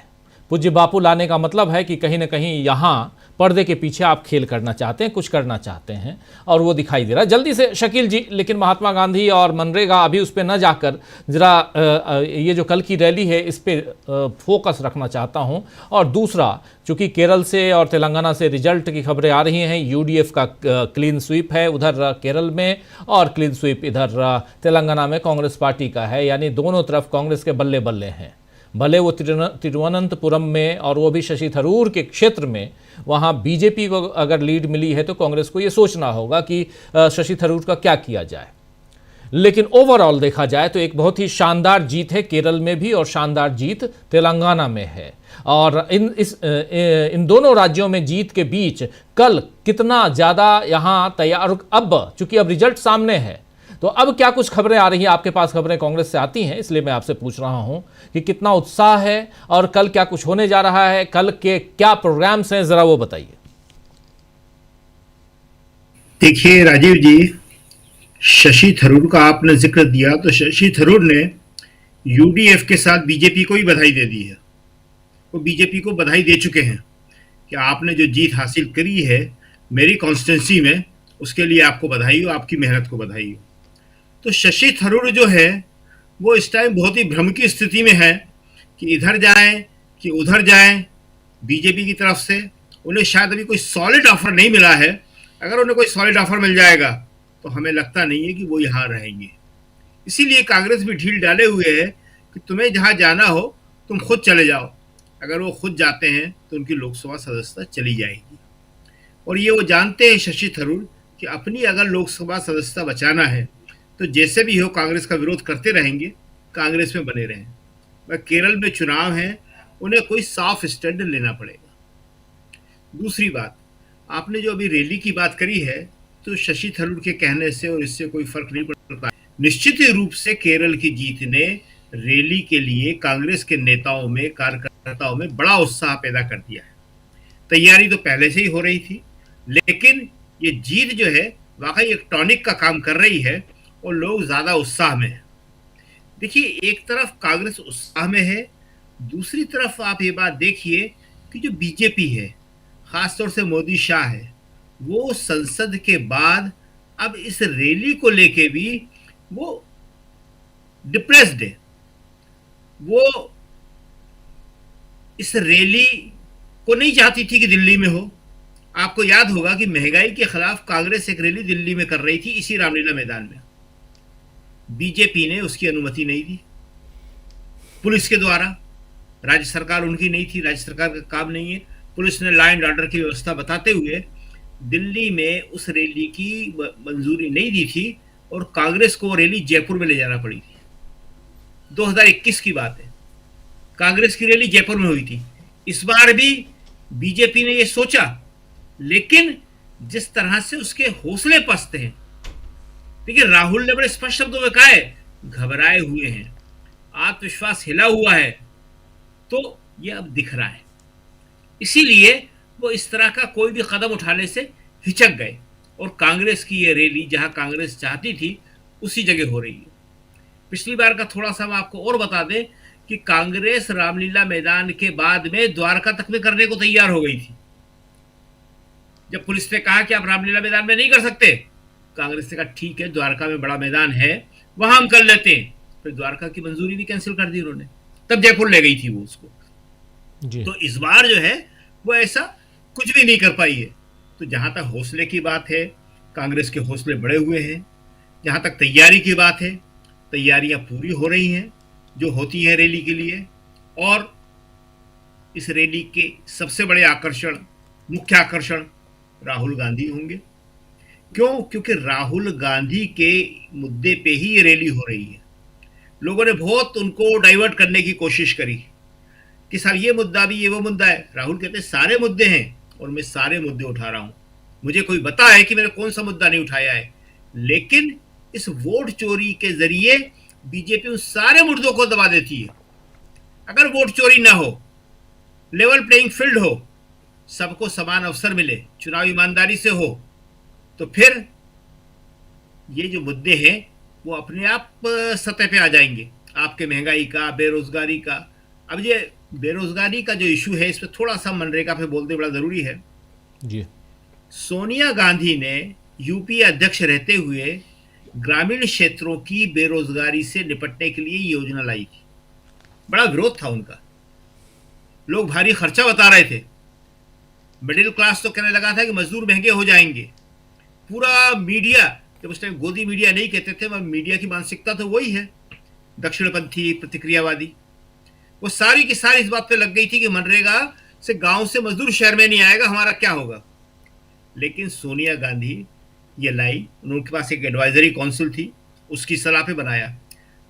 पूज्य बापू लाने का मतलब है कि कहीं ना कहीं यहाँ पर्दे के पीछे आप खेल करना चाहते हैं, कुछ करना चाहते हैं, और वो दिखाई दे रहा है। जल्दी से शकील जी, लेकिन महात्मा गांधी और मनरेगा अभी उस पर न जाकर जरा ये जो कल की रैली है इस पर फोकस रखना चाहता हूं। और दूसरा, चूंकि केरल से और तेलंगाना से रिजल्ट की खबरें आ रही हैं, यूडीएफ का क्लीन स्वीप है उधर केरल में और क्लीन स्वीप इधर तेलंगाना में कांग्रेस पार्टी का है, यानी दोनों तरफ कांग्रेस के बल्ले बल्ले हैं। भले वो तिरुवनंतपुरम में और वो भी शशि थरूर के क्षेत्र में, वहाँ बीजेपी को अगर लीड मिली है तो कांग्रेस को ये सोचना होगा कि शशि थरूर का क्या किया जाए। लेकिन ओवरऑल देखा जाए तो एक बहुत ही शानदार जीत है केरल में भी और शानदार जीत तेलंगाना में है। और इन दोनों राज्यों में जीत के बीच कल कितना ज़्यादा यहाँ तैयार, अब चूंकि अब रिजल्ट सामने है तो अब क्या कुछ खबरें आ रही हैं? आपके पास खबरें कांग्रेस से आती हैं, इसलिए मैं आपसे पूछ रहा हूं कि कितना उत्साह है और कल क्या कुछ होने जा रहा है, कल के क्या प्रोग्राम्स हैं, जरा वो बताइए। देखिए राजीव जी, शशि थरूर का आपने जिक्र दिया, तो शशि थरूर ने यूडीएफ के साथ बीजेपी को ही बधाई दे दी है। वो बीजेपी को बधाई दे चुके हैं कि आपने जो जीत हासिल करी है मेरी कॉन्स्टिट्यूंसी में, उसके लिए आपको बधाई हो, आपकी मेहनत को बधाई हो। तो शशि थरूर जो है वो इस टाइम बहुत ही भ्रम की स्थिति में है कि इधर जाएं कि उधर जाएं। बीजेपी की तरफ से उन्हें शायद अभी कोई सॉलिड ऑफर नहीं मिला है। अगर उन्हें कोई सॉलिड ऑफर मिल जाएगा तो हमें लगता नहीं है कि वो यहाँ रहेंगे। इसीलिए कांग्रेस भी ढील डाले हुए है कि तुम्हें जहाँ जाना हो तुम खुद चले जाओ। अगर वो खुद जाते हैं तो उनकी लोकसभा सदस्यता चली जाएगी। और ये वो जानते हैं शशि थरूर कि अपनी अगर लोकसभा सदस्यता बचाना है तो जैसे भी हो कांग्रेस का विरोध करते रहेंगे, कांग्रेस में बने रहें। वह केरल में चुनाव है, उन्हें कोई साफ स्टैंड लेना पड़ेगा। दूसरी बात, आपने जो अभी रैली की बात करी है, तो शशि थरूर के कहने से और इससे कोई फर्क नहीं पड़ता। निश्चित रूप से केरल की जीत ने रैली के लिए कांग्रेस के नेताओं में, कार्यकर्ताओं में बड़ा उत्साह पैदा कर दिया है। तैयारी तो पहले से ही हो रही थी, लेकिन ये जीत जो है वाकई एक टॉनिक का काम कर रही है और लोग ज्यादा उत्साह में हैं। देखिए, एक तरफ कांग्रेस उत्साह में है, दूसरी तरफ आप ये बात देखिए कि जो बीजेपी है, खासतौर से मोदी शाह है, वो संसद के बाद अब इस रैली को लेके भी वो डिप्रेस्ड है। वो इस रैली को नहीं चाहती थी कि दिल्ली में हो। आपको याद होगा कि महंगाई के खिलाफ कांग्रेस एक रैली दिल्ली में कर रही थी, इसी रामलीला मैदान में। बीजेपी ने उसकी अनुमति नहीं दी, पुलिस के द्वारा। राज्य सरकार उनकी नहीं थी, राज्य सरकार का काम नहीं है। पुलिस ने लॉ एंड ऑर्डर की व्यवस्था बताते हुए दिल्ली में उस रैली की मंजूरी नहीं दी थी और कांग्रेस को रैली जयपुर में ले जाना पड़ी थी। 2021 की बात है, कांग्रेस की रैली जयपुर में हुई थी। इस बार भी बीजेपी ने यह सोचा, लेकिन जिस तरह से उसके हौसले पस्त हैं, देखिए राहुल ने बड़े स्पष्ट शब्दों में कहा है, घबराए हुए हैं, आत्मविश्वास हिला हुआ है, तो यह अब दिख रहा है। इसीलिए वो इस तरह का कोई भी कदम उठाने से हिचक गए और कांग्रेस की ये रैली जहां कांग्रेस चाहती थी उसी जगह हो रही है। पिछली बार का थोड़ा सा हम आपको और बता दें कि कांग्रेस रामलीला मैदान के बाद में द्वारका तक में करने को तैयार हो गई थी। जब पुलिस ने कहा कि आप रामलीला मैदान में नहीं कर सकते, कांग्रेस ने कहा ठीक है, द्वारका में बड़ा मैदान है, वहां हम कर लेते हैं। फिर द्वारका की मंजूरी भी कैंसिल कर दी उन्होंने, तब जयपुर ले गई थी वो उसको। जी तो इस बार जो है वो ऐसा कुछ भी नहीं कर पाई है। तो जहां तक हौसले की बात है, कांग्रेस के हौसले बढ़े हुए हैं। जहां तक तैयारी की बात है, तैयारियां पूरी हो रही हैं जो होती है रैली के लिए। और इस रैली के सबसे बड़े आकर्षण, मुख्य आकर्षण राहुल गांधी होंगे। क्यों? क्योंकि राहुल गांधी के मुद्दे पे ही ये रैली हो रही है। लोगों ने बहुत उनको डाइवर्ट करने की कोशिश करी कि साहब ये मुद्दा भी, ये वो मुद्दा है। राहुल कहते सारे मुद्दे हैं और मैं सारे मुद्दे उठा रहा हूं। मुझे कोई बता है कि मैंने कौन सा मुद्दा नहीं उठाया है। लेकिन इस वोट चोरी के जरिए बीजेपी उन सारे मुद्दों को दबा देती है। अगर वोट चोरी ना हो, लेवल प्लेइंग फील्ड हो, सबको समान अवसर मिले, चुनाव ईमानदारी से हो, तो फिर ये जो मुद्दे हैं वो अपने आप सतह पे आ जाएंगे। आपके महंगाई का, बेरोजगारी का। अब ये बेरोजगारी का जो इशू है, इस पर थोड़ा सा मनरेगा पे बोलते बड़ा जरूरी है। जी सोनिया गांधी ने यूपीए अध्यक्ष रहते हुए ग्रामीण क्षेत्रों की बेरोजगारी से निपटने के लिए योजना लाई थी। बड़ा विरोध था उनका, लोग भारी खर्चा बता रहे थे। मिडिल क्लास तो कहने लगा था कि मजदूर महंगे हो जाएंगे। पूरा मीडिया, जब उस टाइम गोदी मीडिया नहीं कहते थे, वह मीडिया की मानसिकता तो वही है, दक्षिणपंथी, प्रतिक्रियावादी। वो सारी की सारी इस बात पे लग गई थी कि मनरेगा से गांव से मजदूर शहर में नहीं आएगा, हमारा क्या होगा। लेकिन सोनिया गांधी ये लाई, उनके पास एक एडवाइजरी काउंसिल थी, उसकी सलाह पे बनाया।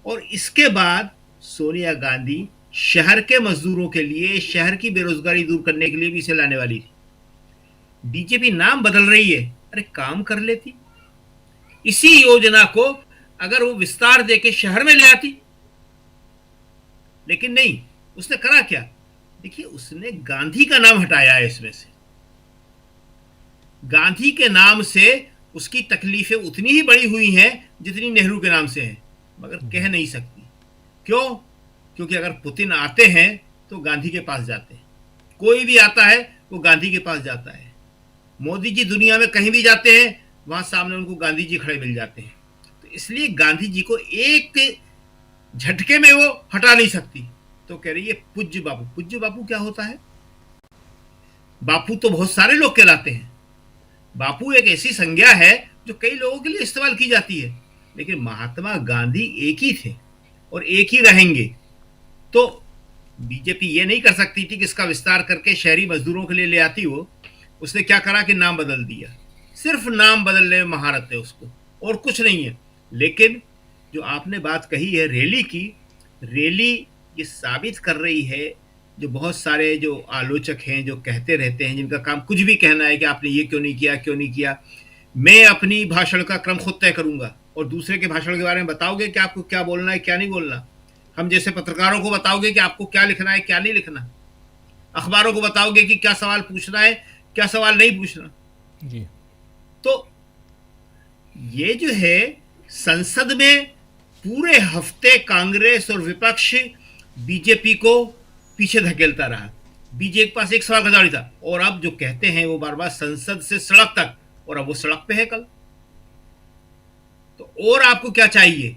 और इसके बाद सोनिया गांधी शहर के मजदूरों के लिए, शहर की बेरोजगारी दूर करने के लिए भी इसे लाने वाली थी। बीजेपी नाम बदल रही है, अरे काम कर लेती। इसी योजना को अगर वो विस्तार देके शहर में ले आती, लेकिन नहीं। उसने करा क्या? देखिए, उसने गांधी का नाम हटाया है इसमें से। गांधी के नाम से उसकी तकलीफें उतनी ही बड़ी हुई हैं जितनी नेहरू के नाम से हैं, मगर कह नहीं सकती। क्यों? क्योंकि अगर पुतिन आते हैं तो गांधी के पास जाते हैं। कोई भी आता है वो गांधी के पास जाता है। मोदी जी दुनिया में कहीं भी जाते हैं, वहां सामने उनको गांधी जी खड़े मिल जाते हैं। तो इसलिए गांधी जी को एक झटके में वो हटा नहीं सकती। तो कह रही है पूज्य बापू। पूज्य बापू क्या होता है? बापू तो बहुत सारे लोग कहलाते हैं। बापू एक ऐसी संज्ञा है जो कई लोगों के लिए इस्तेमाल की जाती है, लेकिन महात्मा गांधी एक ही थे और एक ही रहेंगे। तो बीजेपी ये नहीं कर सकती थी कि इसका विस्तार करके शहरी मजदूरों के लिए ले आती हो। उसने क्या करा कि नाम बदल दिया। सिर्फ नाम बदलने में महारत है उसको, और कुछ नहीं है। लेकिन जो आपने बात कही है रैली की, रैली ये साबित कर रही है, जो बहुत सारे जो आलोचक हैं जो कहते रहते हैं, जिनका काम कुछ भी कहना है कि आपने ये क्यों नहीं किया, क्यों नहीं किया। मैं अपनी भाषण का क्रम खुद तय करूंगा और दूसरे के भाषण के बारे में बताओगे कि आपको क्या बोलना है, क्या नहीं बोलना। हम जैसे पत्रकारों को बताओगे कि आपको क्या लिखना है, क्या नहीं लिखना। अखबारों को बताओगे कि क्या सवाल पूछना है, क्या सवाल नहीं पूछना। जी तो ये जो है, संसद में पूरे हफ्ते कांग्रेस और विपक्ष बीजेपी को पीछे धकेलता रहा। बीजेपी के पास एक सवाल का जवाब नहीं था, और अब जो कहते हैं वो बार बार संसद से सड़क तक, और अब वो सड़क पे है कल। तो और आपको क्या चाहिए?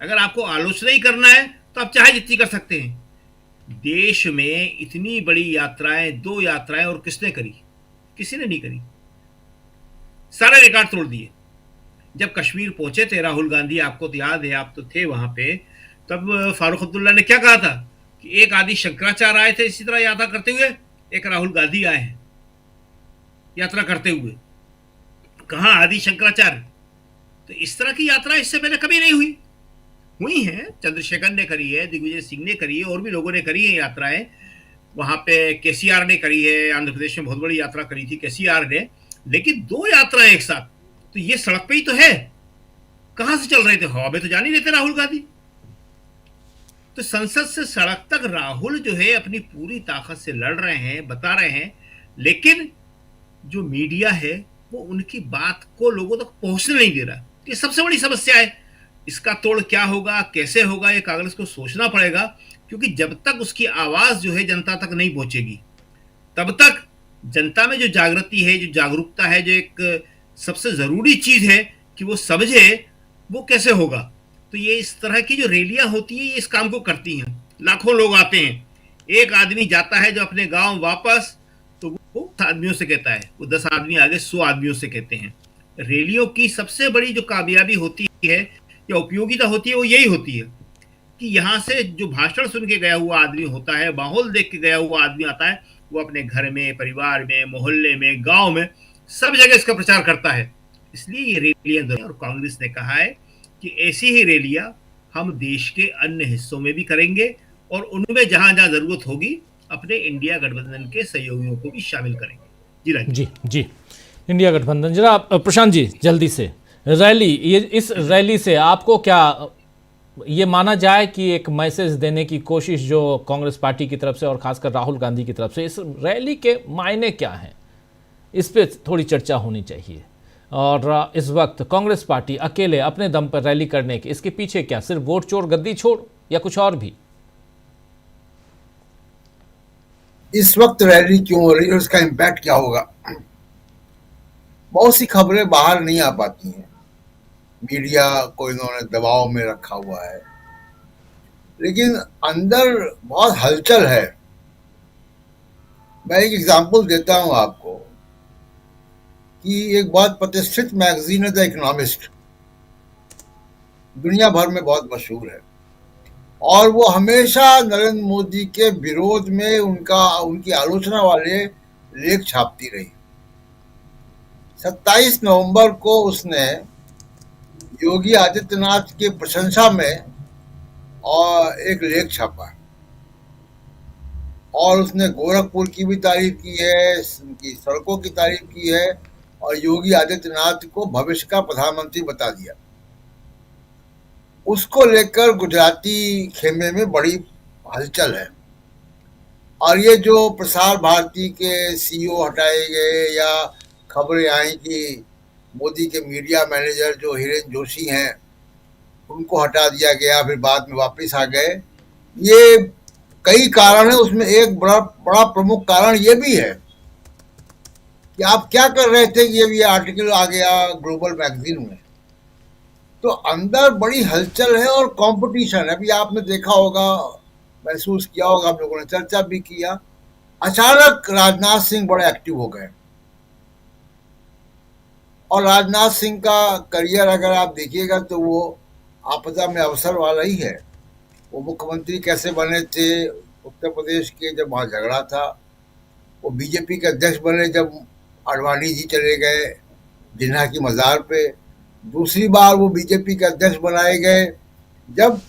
अगर आपको आलोचना ही करना है तो आप चाहे जितनी कर सकते हैं। देश में इतनी बड़ी यात्राएं, 2 यात्राएं, और किसने करी? किसी ने नहीं करी। सारे रिकॉर्ड तोड़ दिए। जब कश्मीर पहुंचे थे राहुल गांधी, आपको तो याद है, आप तो थे वहां पे, तब फारूक अब्दुल्ला ने क्या कहा था कि एक आदि शंकराचार्य आए थे इसी तरह यात्रा करते हुए, एक राहुल गांधी आए हैं यात्रा करते हुए। कहां आदि शंकराचार्य? तो इस तरह की यात्रा इससे पहले कभी नहीं हुई हैं। चंद्रशेखर ने करी है, दिग्विजय सिंह ने करी है, और भी लोगों ने करी है यात्राएं। वहां पे केसीआर ने करी है, आंध्र प्रदेश में बहुत बड़ी यात्रा करी थी केसीआर ने। लेकिन 2 यात्राएं एक साथ, तो ये सड़क पे ही तो है। कहां से चल रहे थे? हवा में तो जा नहीं रहे थे राहुल गांधी। तो संसद से सड़क तक राहुल जो है अपनी पूरी ताकत से लड़ रहे हैं, बता रहे हैं। लेकिन जो मीडिया है वो उनकी बात को लोगों तक पहुंचने नहीं दे रहा। ये सबसे बड़ी समस्या है। इसका तोड़ क्या होगा, कैसे होगा, ये कांग्रेस को सोचना पड़ेगा। क्योंकि जब तक उसकी आवाज जो है जनता तक नहीं पहुंचेगी, तब तक जनता में जो जागृति है, जो जागरूकता है, जो एक सबसे जरूरी चीज है कि वो समझे, वो कैसे होगा। तो ये इस तरह की जो रैलियां होती है, ये इस काम को करती हैं। लाखों लोग आते हैं, एक आदमी जाता है जो अपने गांव वापस, तो वो 10 आदमियों से कहता है, वो 10 आदमी आगे 100 आदमियों से कहते हैं। रैलियों की सबसे बड़ी जो कामयाबी होती है या उपयोगिता होती है, वो यही होती है कि यहाँ से जो भाषण सुन के गया हुआ आदमी होता है, माहौल देख के गया हुआ आदमी आता है, वो अपने घर में, परिवार में, मोहल्ले में, गांव में, सब जगह इसका प्रचार करता है। इसलिए ये रैलियां, और कांग्रेस ने कहा है कि ऐसी ही रैलियां हम देश के अन्य हिस्सों में भी करेंगे और उनमें जहां जहां जरूरत होगी अपने इंडिया गठबंधन के सहयोगियों को भी शामिल करेंगे। जी राजीव। जी जी, इंडिया गठबंधन। जरा प्रशांत जी जल्दी से रैली, ये इस रैली से आपको क्या ये माना जाए कि एक मैसेज देने की कोशिश जो कांग्रेस पार्टी की तरफ से और खासकर राहुल गांधी की तरफ से, इस रैली के मायने क्या हैं, इस पे थोड़ी चर्चा होनी चाहिए। और इस वक्त कांग्रेस पार्टी अकेले अपने दम पर रैली करने के, इसके पीछे क्या सिर्फ वोट चोर गद्दी छोड़ या कुछ और भी? इस वक्त रैली क्यों हो रही है और इसका इम्पैक्ट क्या होगा? बहुत सी खबरें बाहर नहीं आ पाती हैं, मीडिया को इन्होंने दबाव में रखा हुआ है, लेकिन अंदर बहुत हलचल है। मैं एक एग्जांपल देता हूं आपको कि एक बहुत प्रतिष्ठित मैगजीन है द इकोनॉमिस्ट, दुनिया भर में बहुत मशहूर है, और वो हमेशा नरेंद्र मोदी के विरोध में उनकी आलोचना वाले लेख छापती रही। 27 नवंबर को उसने योगी आदित्यनाथ की प्रशंसा में और एक लेख छापा, और उसने गोरखपुर की भी तारीफ की है, उनकी सड़कों की तारीफ की है, और योगी आदित्यनाथ को भविष्य का प्रधानमंत्री बता दिया। उसको लेकर गुजराती खेमे में बड़ी हलचल है, और ये जो प्रसार भारती के सीईओ हटाए गए या खबरें आई कि मोदी के मीडिया मैनेजर जो हिरेन जोशी हैं उनको हटा दिया गया, फिर बाद में वापस आ गए, ये कई कारण है। उसमें एक बड़ा प्रमुख कारण ये भी है कि आप क्या कर रहे थे कि ये आर्टिकल आ गया ग्लोबल मैगजीन में, तो अंदर बड़ी हलचल है और कंपटीशन है। अभी आपने देखा होगा, महसूस किया होगा, हम लोगों ने चर्चा भी किया, अचानक राजनाथ सिंह बड़े एक्टिव हो गए, और राजनाथ सिंह का करियर अगर आप देखिएगा तो वो आपदा में अवसर वाला ही है। वो मुख्यमंत्री कैसे बने थे उत्तर प्रदेश के, जब वहाँ झगड़ा था, वो बीजेपी के अध्यक्ष बने जब आडवाणी जी चले गए जिन्ना की मज़ार पे, दूसरी बार वो बीजेपी के अध्यक्ष बनाए गए जब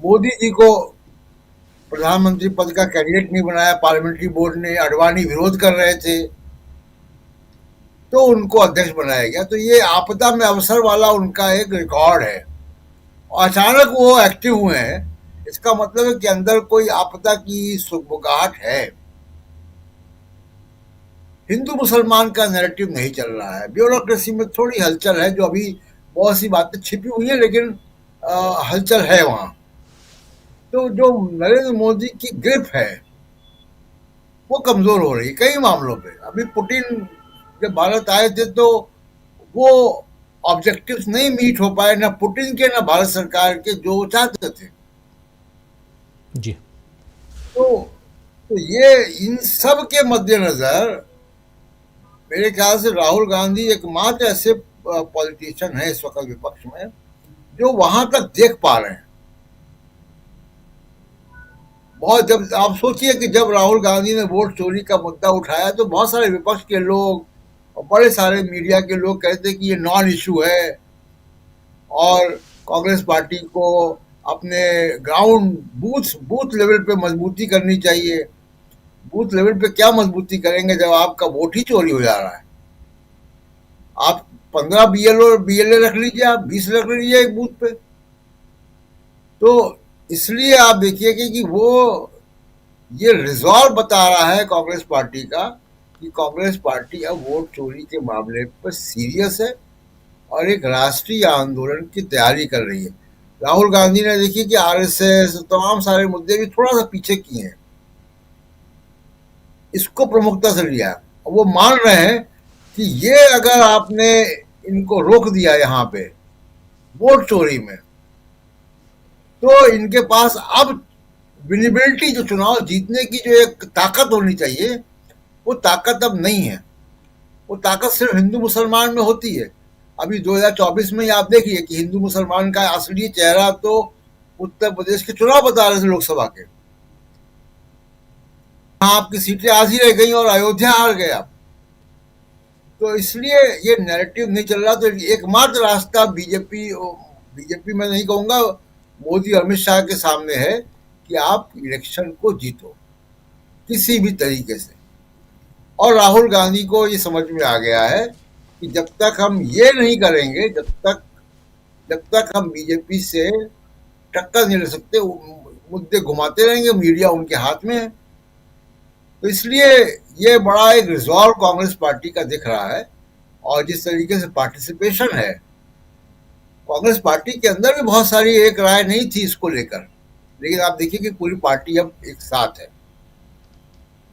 मोदी जी को प्रधानमंत्री पद का कैंडिडेट नहीं बनाया, पार्लियामेंट्री बोर्ड ने, आडवाणी विरोध कर रहे थे, तो उनको अध्यक्ष बनाया गया। तो ये आपदा में अवसर वाला उनका एक रिकॉर्ड है, और अचानक वो एक्टिव हुए हैं, इसका मतलब है कि अंदर कोई आपदा की सुगबुगाहट है। हिंदू मुसलमान का नैरेटिव नहीं चल रहा है, ब्यूरोक्रेसी में थोड़ी हलचल है, जो अभी बहुत सी बातें छिपी हुई हैं, लेकिन हलचल है वहां। तो जो नरेंद्र मोदी की ग्रिप है वो कमजोर हो रही है कई मामलों पे। अभी पुतिन जब भारत आए थे तो वो ऑब्जेक्टिव्स नहीं मीट हो पाए, ना पुतिन के ना भारत सरकार के, जो चाहते थे। जी। तो ये इन सब के मद्देनजर मेरे ख्याल से राहुल गांधी एकमात्र ऐसे पॉलिटिशियन है इस वक्त विपक्ष में जो वहां तक देख पा रहे हैं। बहुत, जब आप सोचिए कि जब राहुल गांधी ने वोट चोरी का मुद्दा उठाया तो बहुत सारे विपक्ष के लोग और बड़े सारे मीडिया के लोग कहते कि ये नॉन इशू है, और कांग्रेस पार्टी को अपने ग्राउंड बूथ लेवल पे मजबूती करनी चाहिए। बूथ लेवल पे क्या मजबूती करेंगे जब आपका वोट ही चोरी हो जा रहा है? आप 15 बीएलए रख लीजिए, आप 20 रख लीजिए एक बूथ पे। तो इसलिए आप देखिए कि वो ये रिजॉल्व बता रहा है कांग्रेस पार्टी का कि कांग्रेस पार्टी अब वोट चोरी के मामले पर सीरियस है और एक राष्ट्रीय आंदोलन की तैयारी कर रही है। राहुल गांधी ने देखिए कि आरएसएस तमाम सारे मुद्दे भी थोड़ा सा पीछे किए हैं, इसको प्रमुखता से लिया। वो मान रहे हैं कि ये अगर आपने इनको रोक दिया यहाँ पे वोट चोरी में, तो इनके पास अब विनेबिलिटी, जो चुनाव जीतने की जो एक ताकत होनी चाहिए, वो ताकत अब नहीं है। वो ताकत सिर्फ हिंदू मुसलमान में होती है। अभी 2024 में आप देखिए कि हिंदू मुसलमान का असली चेहरा तो उत्तर प्रदेश के चुनाव बता रहे थे लोकसभा के। आपकी सीटें आधी रह गई और अयोध्या हार गए आप। तो इसलिए ये नैरेटिव नहीं चल रहा। तो एकमात्र रास्ता बीजेपी में नहीं कहूंगा, मोदी और अमित शाह के सामने है कि आप इलेक्शन को जीतो किसी भी तरीके से। और राहुल गांधी को ये समझ में आ गया है कि जब तक हम ये नहीं करेंगे, जब तक हम बीजेपी से टक्कर नहीं ले सकते, मुद्दे घुमाते रहेंगे, मीडिया उनके हाथ में है। तो इसलिए ये बड़ा एक रिजॉल्व कांग्रेस पार्टी का दिख रहा है। और जिस तरीके से पार्टिसिपेशन है, कांग्रेस पार्टी के अंदर भी बहुत सारी एक राय नहीं थी इसको लेकर, लेकिन आप देखिए कि पूरी पार्टी अब एक साथ है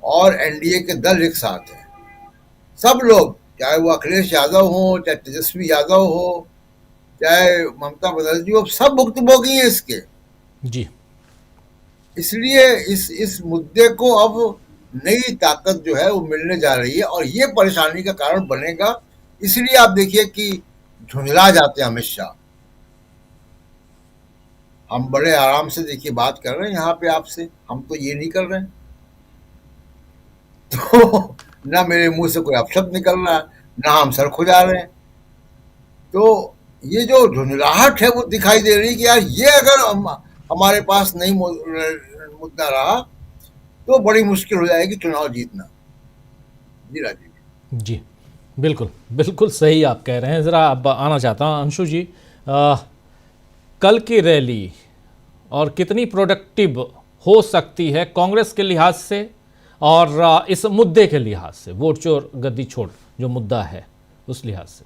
और एनडीए के दल एक साथ है। सब लोग, चाहे वो अखिलेश यादव हो, चाहे तेजस्वी यादव हो, चाहे ममता बनर्जी हो, सब भुक्तभोगी हैं इसके। जी, इसलिए इस मुद्दे को अब नई ताकत जो है वो मिलने जा रही है और ये परेशानी का कारण बनेगा। इसलिए आप देखिए कि झुंझला जाते हैं अमित शाह। हम बड़े आराम से देखिए बात कर रहे हैं यहाँ पे आपसे, हम तो ये नहीं कर रहे हैं। तो ना मेरे मुंह से कोई अपशब्द निकल रहा है, ना हम सर खुजा रहे हैं। तो ये जो झुंझलाहट है वो दिखाई दे रही है कि यार ये अगर हमारे पास नहीं मुद्दा रहा तो बड़ी मुश्किल हो जाएगी चुनाव जीतना। जी राजीव जी, बिल्कुल बिल्कुल सही आप कह रहे हैं। ज़रा अब आना चाहता हूँ अंशु जी, कल की रैली और कितनी प्रोडक्टिव हो सकती है कांग्रेस के लिहाज से और इस मुद्दे के लिहाज से, वोट चोर गद्दी छोड़ जो मुद्दा है उस लिहाज से?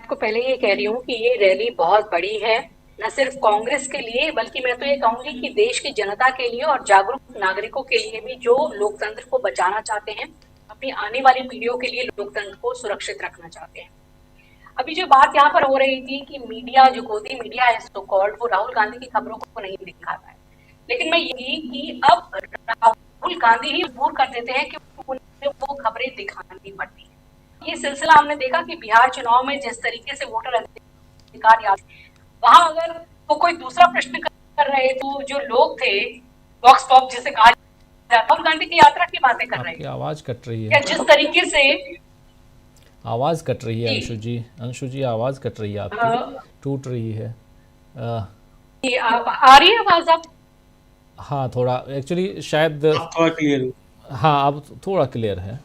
आपको पहले ये कह रही हूँ कि ये रैली बहुत बड़ी है, न सिर्फ कांग्रेस के लिए बल्कि मैं तो ये कहूंगी कि देश की जनता के लिए और जागरूक नागरिकों के लिए भी, जो लोकतंत्र को बचाना चाहते हैं, अपनी आने वाली पीढ़ियों के लिए लोकतंत्र को सुरक्षित रखना चाहते हैं। अभी जो बात यहाँ पर हो रही थी कि मीडिया, जो गोदी मीडिया है सो कॉल्ड, वो राहुल गांधी की खबरों को नहीं दिखाता है, लेकिन मैं यही कि अब राहुल गांधी ही मजबूर कर देते हैं कि उन्हें वो खबरें दिखानी पड़ती है। ये सिलसिला हमने देखा कि बिहार चुनाव में जिस तरीके से वोटर अधिकार, वहां अगर वो कोई दूसरा प्रश्न कर रहे तो जो लोग थे बॉक्स पॉप जिसे कहा जाता, राहुल गांधी की यात्रा की बातें कर रहे हैं। आवाज कट रही है, या जिस तरीके से आवाज कट रही है अंशु जी आवाज कट रही है आपकी, टूट रही है। आ रही है आवाज आप? हाँ, थोड़ा एक्चुअली शायद थोड़ा क्लियर। हाँ, अब थोड़ा क्लियर है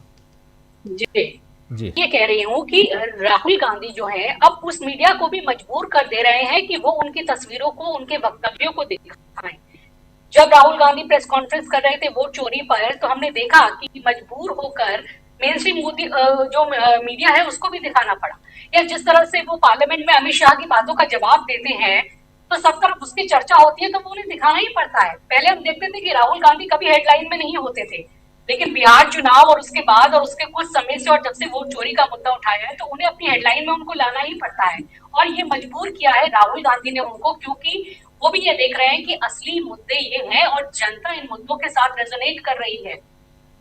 जी। ये कह रही हूँ कि राहुल गांधी जो है अब उस मीडिया को भी मजबूर कर दे रहे हैं कि वो उनकी तस्वीरों को, उनके वक्तव्यों को दिखाएं। जब राहुल गांधी प्रेस कॉन्फ्रेंस कर रहे थे वोट चोरी पर, तो हमने देखा कि मजबूर होकर मेन स्ट्रीम मोदी जो मीडिया है उसको भी दिखाना पड़ा। या जिस तरह से वो पार्लियामेंट में अमित शाह की बातों का जवाब देते हैं तो सब तरफ उसकी चर्चा होती है, तो वो उन्हें दिखाना ही पड़ता है। पहले हम देखते थे कि राहुल गांधी कभी हेडलाइन में नहीं होते थे, लेकिन बिहार चुनाव और उसके बाद और उसके कुछ समय से और जब से वोट चोरी का मुद्दा उठाया है तो उन्हें अपनी हेडलाइन में उनको लाना ही पड़ता है। और ये मजबूर किया है राहुल गांधी ने उनको, क्योंकि वो भी ये देख रहे हैं कि असली मुद्दे ये हैं और जनता इन मुद्दों के साथ रेजोनेट कर रही है,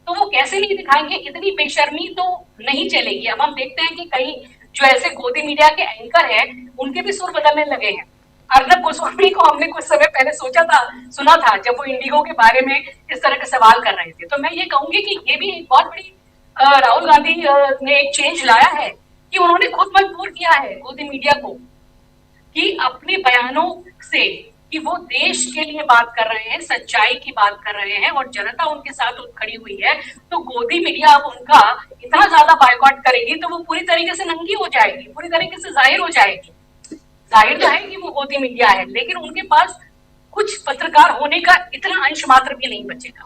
तो वो कैसे नहीं दिखाएंगे। इतनी बेशर्मी तो नहीं चलेगी। अब हम देखते हैं कि कई जो ऐसे गोदी मीडिया के एंकर हैं उनके भी सुर बदलने लगे हैं। अर्नब गोस्वामी को हमने कुछ समय पहले सुना था जब वो इंडिगो के बारे में इस तरह के सवाल कर रहे थे। तो मैं ये कहूंगी कि ये भी एक बहुत बड़ी राहुल गांधी ने एक चेंज लाया है कि उन्होंने खुद मजबूर किया है गोदी मीडिया को कि अपने बयानों से कि वो देश के लिए बात कर रहे हैं, सच्चाई की बात कर रहे हैं और जनता उनके साथ खड़ी हुई है। तो गोदी मीडिया अब उनका इतना ज्यादा बायकॉट करेगी तो वो पूरी तरीके से नंगी हो जाएगी, पूरी तरीके से जाहिर हो जाएगी। जाहिर तो है कि वो गोदी मीडिया है, लेकिन उनके पास कुछ पत्रकार होने का इतना अंश मात्र भी नहीं बचेगा।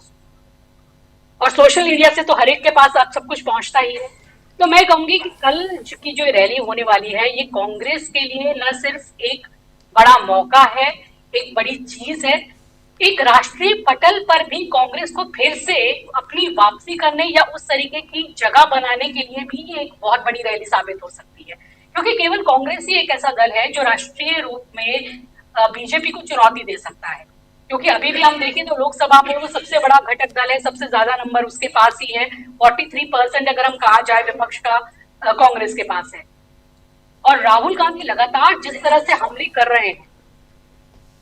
और सोशल मीडिया से तो हर एक के पास अब सब कुछ पहुंचता ही है। तो मैं कहूंगी कि कल की जो रैली होने वाली है ये कांग्रेस के लिए न सिर्फ एक बड़ा मौका है, एक बड़ी चीज है, एक राष्ट्रीय पटल पर भी कांग्रेस को फिर से अपनी वापसी करने या उस तरीके की जगह बनाने के लिए भी ये एक बहुत बड़ी रैली साबित हो सकती है, क्योंकि केवल कांग्रेस ही एक ऐसा दल है जो राष्ट्रीय रूप में बीजेपी को चुनौती दे सकता है। क्योंकि अभी भी हम देखें तो लोकसभा में वो सबसे बड़ा घटक दल है, सबसे ज्यादा नंबर उसके पास ही है, 43% अगर हम कहा जाए विपक्ष का कांग्रेस के पास है। और राहुल गांधी लगातार जिस तरह से हमले कर रहे हैं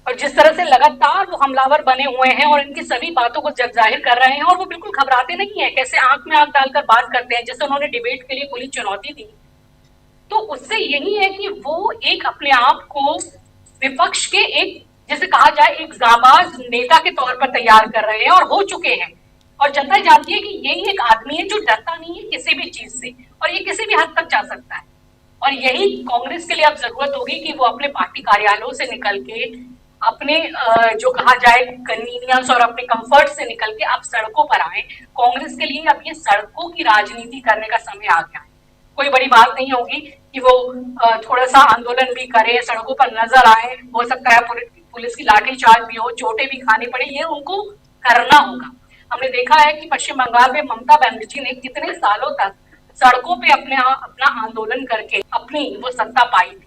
और जिस तरह से लगातार वो हमलावर बने हुए हैं और इनकी सभी बातों को जग जाहिर कर रहे हैं, और वो बिल्कुल घबराते नहीं है, कैसे आंख में आंख डालकर बात करते हैं, जैसे उन्होंने डिबेट के लिए खुली चुनौती दी। तो उससे यही है कि वो एक अपने आप को विपक्ष के एक, जैसे कहा जाए, एक जाबाज नेता के तौर पर तैयार कर रहे हैं और हो चुके हैं। और जनता जानती है कि यही एक आदमी है जो डरता नहीं है किसी भी चीज से, और ये किसी भी हद तक जा सकता है। और यही कांग्रेस के लिए अब जरूरत होगी कि वो अपने पार्टी कार्यालयों से निकल के, अपने जो कहा जाए कन्वीनियंस और अपने कंफर्ट से निकल के अब सड़कों पर आए। कांग्रेस के लिए अब ये सड़कों की राजनीति करने का समय आ गया है। कोई बड़ी बात नहीं होगी कि वो थोड़ा सा आंदोलन भी करे, सड़कों पर नजर आए, हो सकता है पुलिस की लाठीचार्ज भी हो, चोटें भी खानी पड़े, ये उनको करना होगा। हमने देखा है कि पश्चिम बंगाल में ममता बनर्जी ने कितने सालों तक सड़कों पे अपना आंदोलन करके अपनी वो सत्ता पाई थी,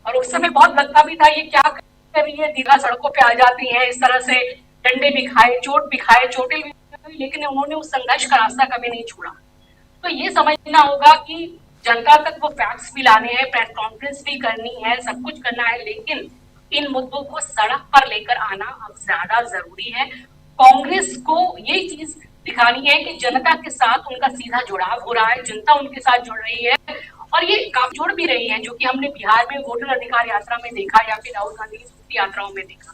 और उस समय बहुत लगता भी था ये क्या कर रही है, दीघा सड़कों पे आ जाती है, इस तरह से डंडे भी खाए, चोट भी खाए, चोटें भी, लेकिन उन्होंने उस संघर्ष का रास्ता कभी नहीं छोड़ा। तो ये समझना होगा कि जनता तक वो फैक्ट्स भी लाने हैं, प्रेस कॉन्फ्रेंस भी करनी है, सब कुछ करना है, लेकिन इन मुद्दों को सड़क पर लेकर आना अब ज्यादा जरूरी है। कांग्रेस को ये चीज दिखानी है कि जनता के साथ उनका सीधा जुड़ाव हो रहा है, जनता उनके साथ जुड़ रही है, और ये काफी जुड़ भी रही है, जो कि हमने बिहार में वोटर अधिकार यात्रा में देखा या फिर राहुल गांधी की दूसरी यात्राओं में देखा।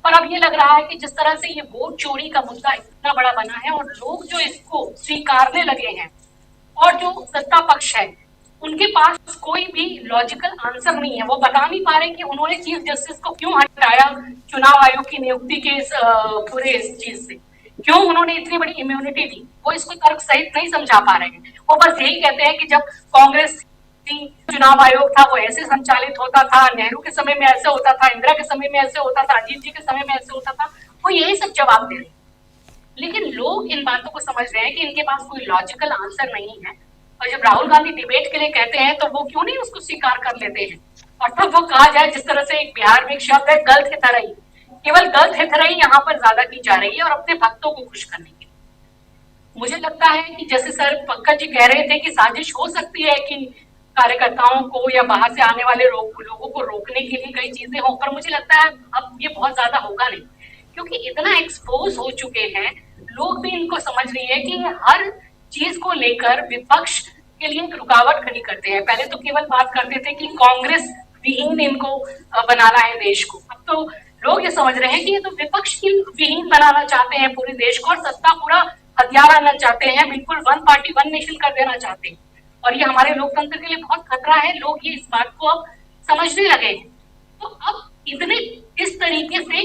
पर अब ये लग रहा है कि जिस तरह से ये वोट चोरी का मुद्दा इतना बड़ा बना है और लोग जो इसको स्वीकारने लगे हैं, और जो सत्ता पक्ष है उनके पास कोई भी लॉजिकल आंसर नहीं है। वो बता नहीं पा रहे कि उन्होंने चीफ जस्टिस को क्यों हटाया चुनाव आयोग की नियुक्ति के इस पूरे इस चीज से, क्यों उन्होंने इतनी बड़ी इम्यूनिटी दी, वो इसको तर्क सहित नहीं समझा पा रहे हैं। वो बस यही कहते हैं कि जब कांग्रेस चुनाव आयोग था वो ऐसे संचालित होता था, नेहरू के समय में ऐसे होता था, इंदिरा के समय में ऐसे होता था, अजीत जी के समय में ऐसे होता था, वो यही सब जवाब दे रहे हैं। लेकिन लोग इन बातों को समझ रहे हैं कि इनके पास कोई लॉजिकल आंसर नहीं है, और जब राहुल गांधी डिबेट के लिए कहते हैं तो वो क्यों नहीं उसको स्वीकार कर लेते हैं। और तब वो कहा जाए, जिस तरह से एक बिहार में एक शब्द है गलत हितरई, केवल गलत हितरई यहाँ पर ज्यादा की जा रही है और अपने भक्तों को खुश करने के लिए। मुझे लगता है कि जैसे सर पंकज जी कह रहे थे कि साजिश हो सकती है कि कार्यकर्ताओं को या बाहर से आने वाले लोगों को रोकने के लिए कई चीजें हों, पर मुझे लगता है अब ये बहुत ज्यादा होगा नहीं, क्योंकि इतना एक्सपोज हो चुके हैं, लोग भी इनको समझ रही है कि हर चीज को लेकर विपक्ष के लिए एक रुकावट खड़ी करते हैं। पहले तो केवल बात करते थे कि कांग्रेस विहीन इनको बनाना है देश को, अब तो लोग ये समझ रहे हैं कि ये तो विपक्ष ही विहीन बनाना चाहते हैं पूरे देश को, और सत्ता पूरा हथियार आना चाहते हैं, बिल्कुल वन पार्टी वन नेशन कर देना चाहते हैं, और ये हमारे लोकतंत्र के लिए बहुत खतरा है। लोग ये इस बात को अब समझने लगे हैं। तो अब इतने इस तरीके से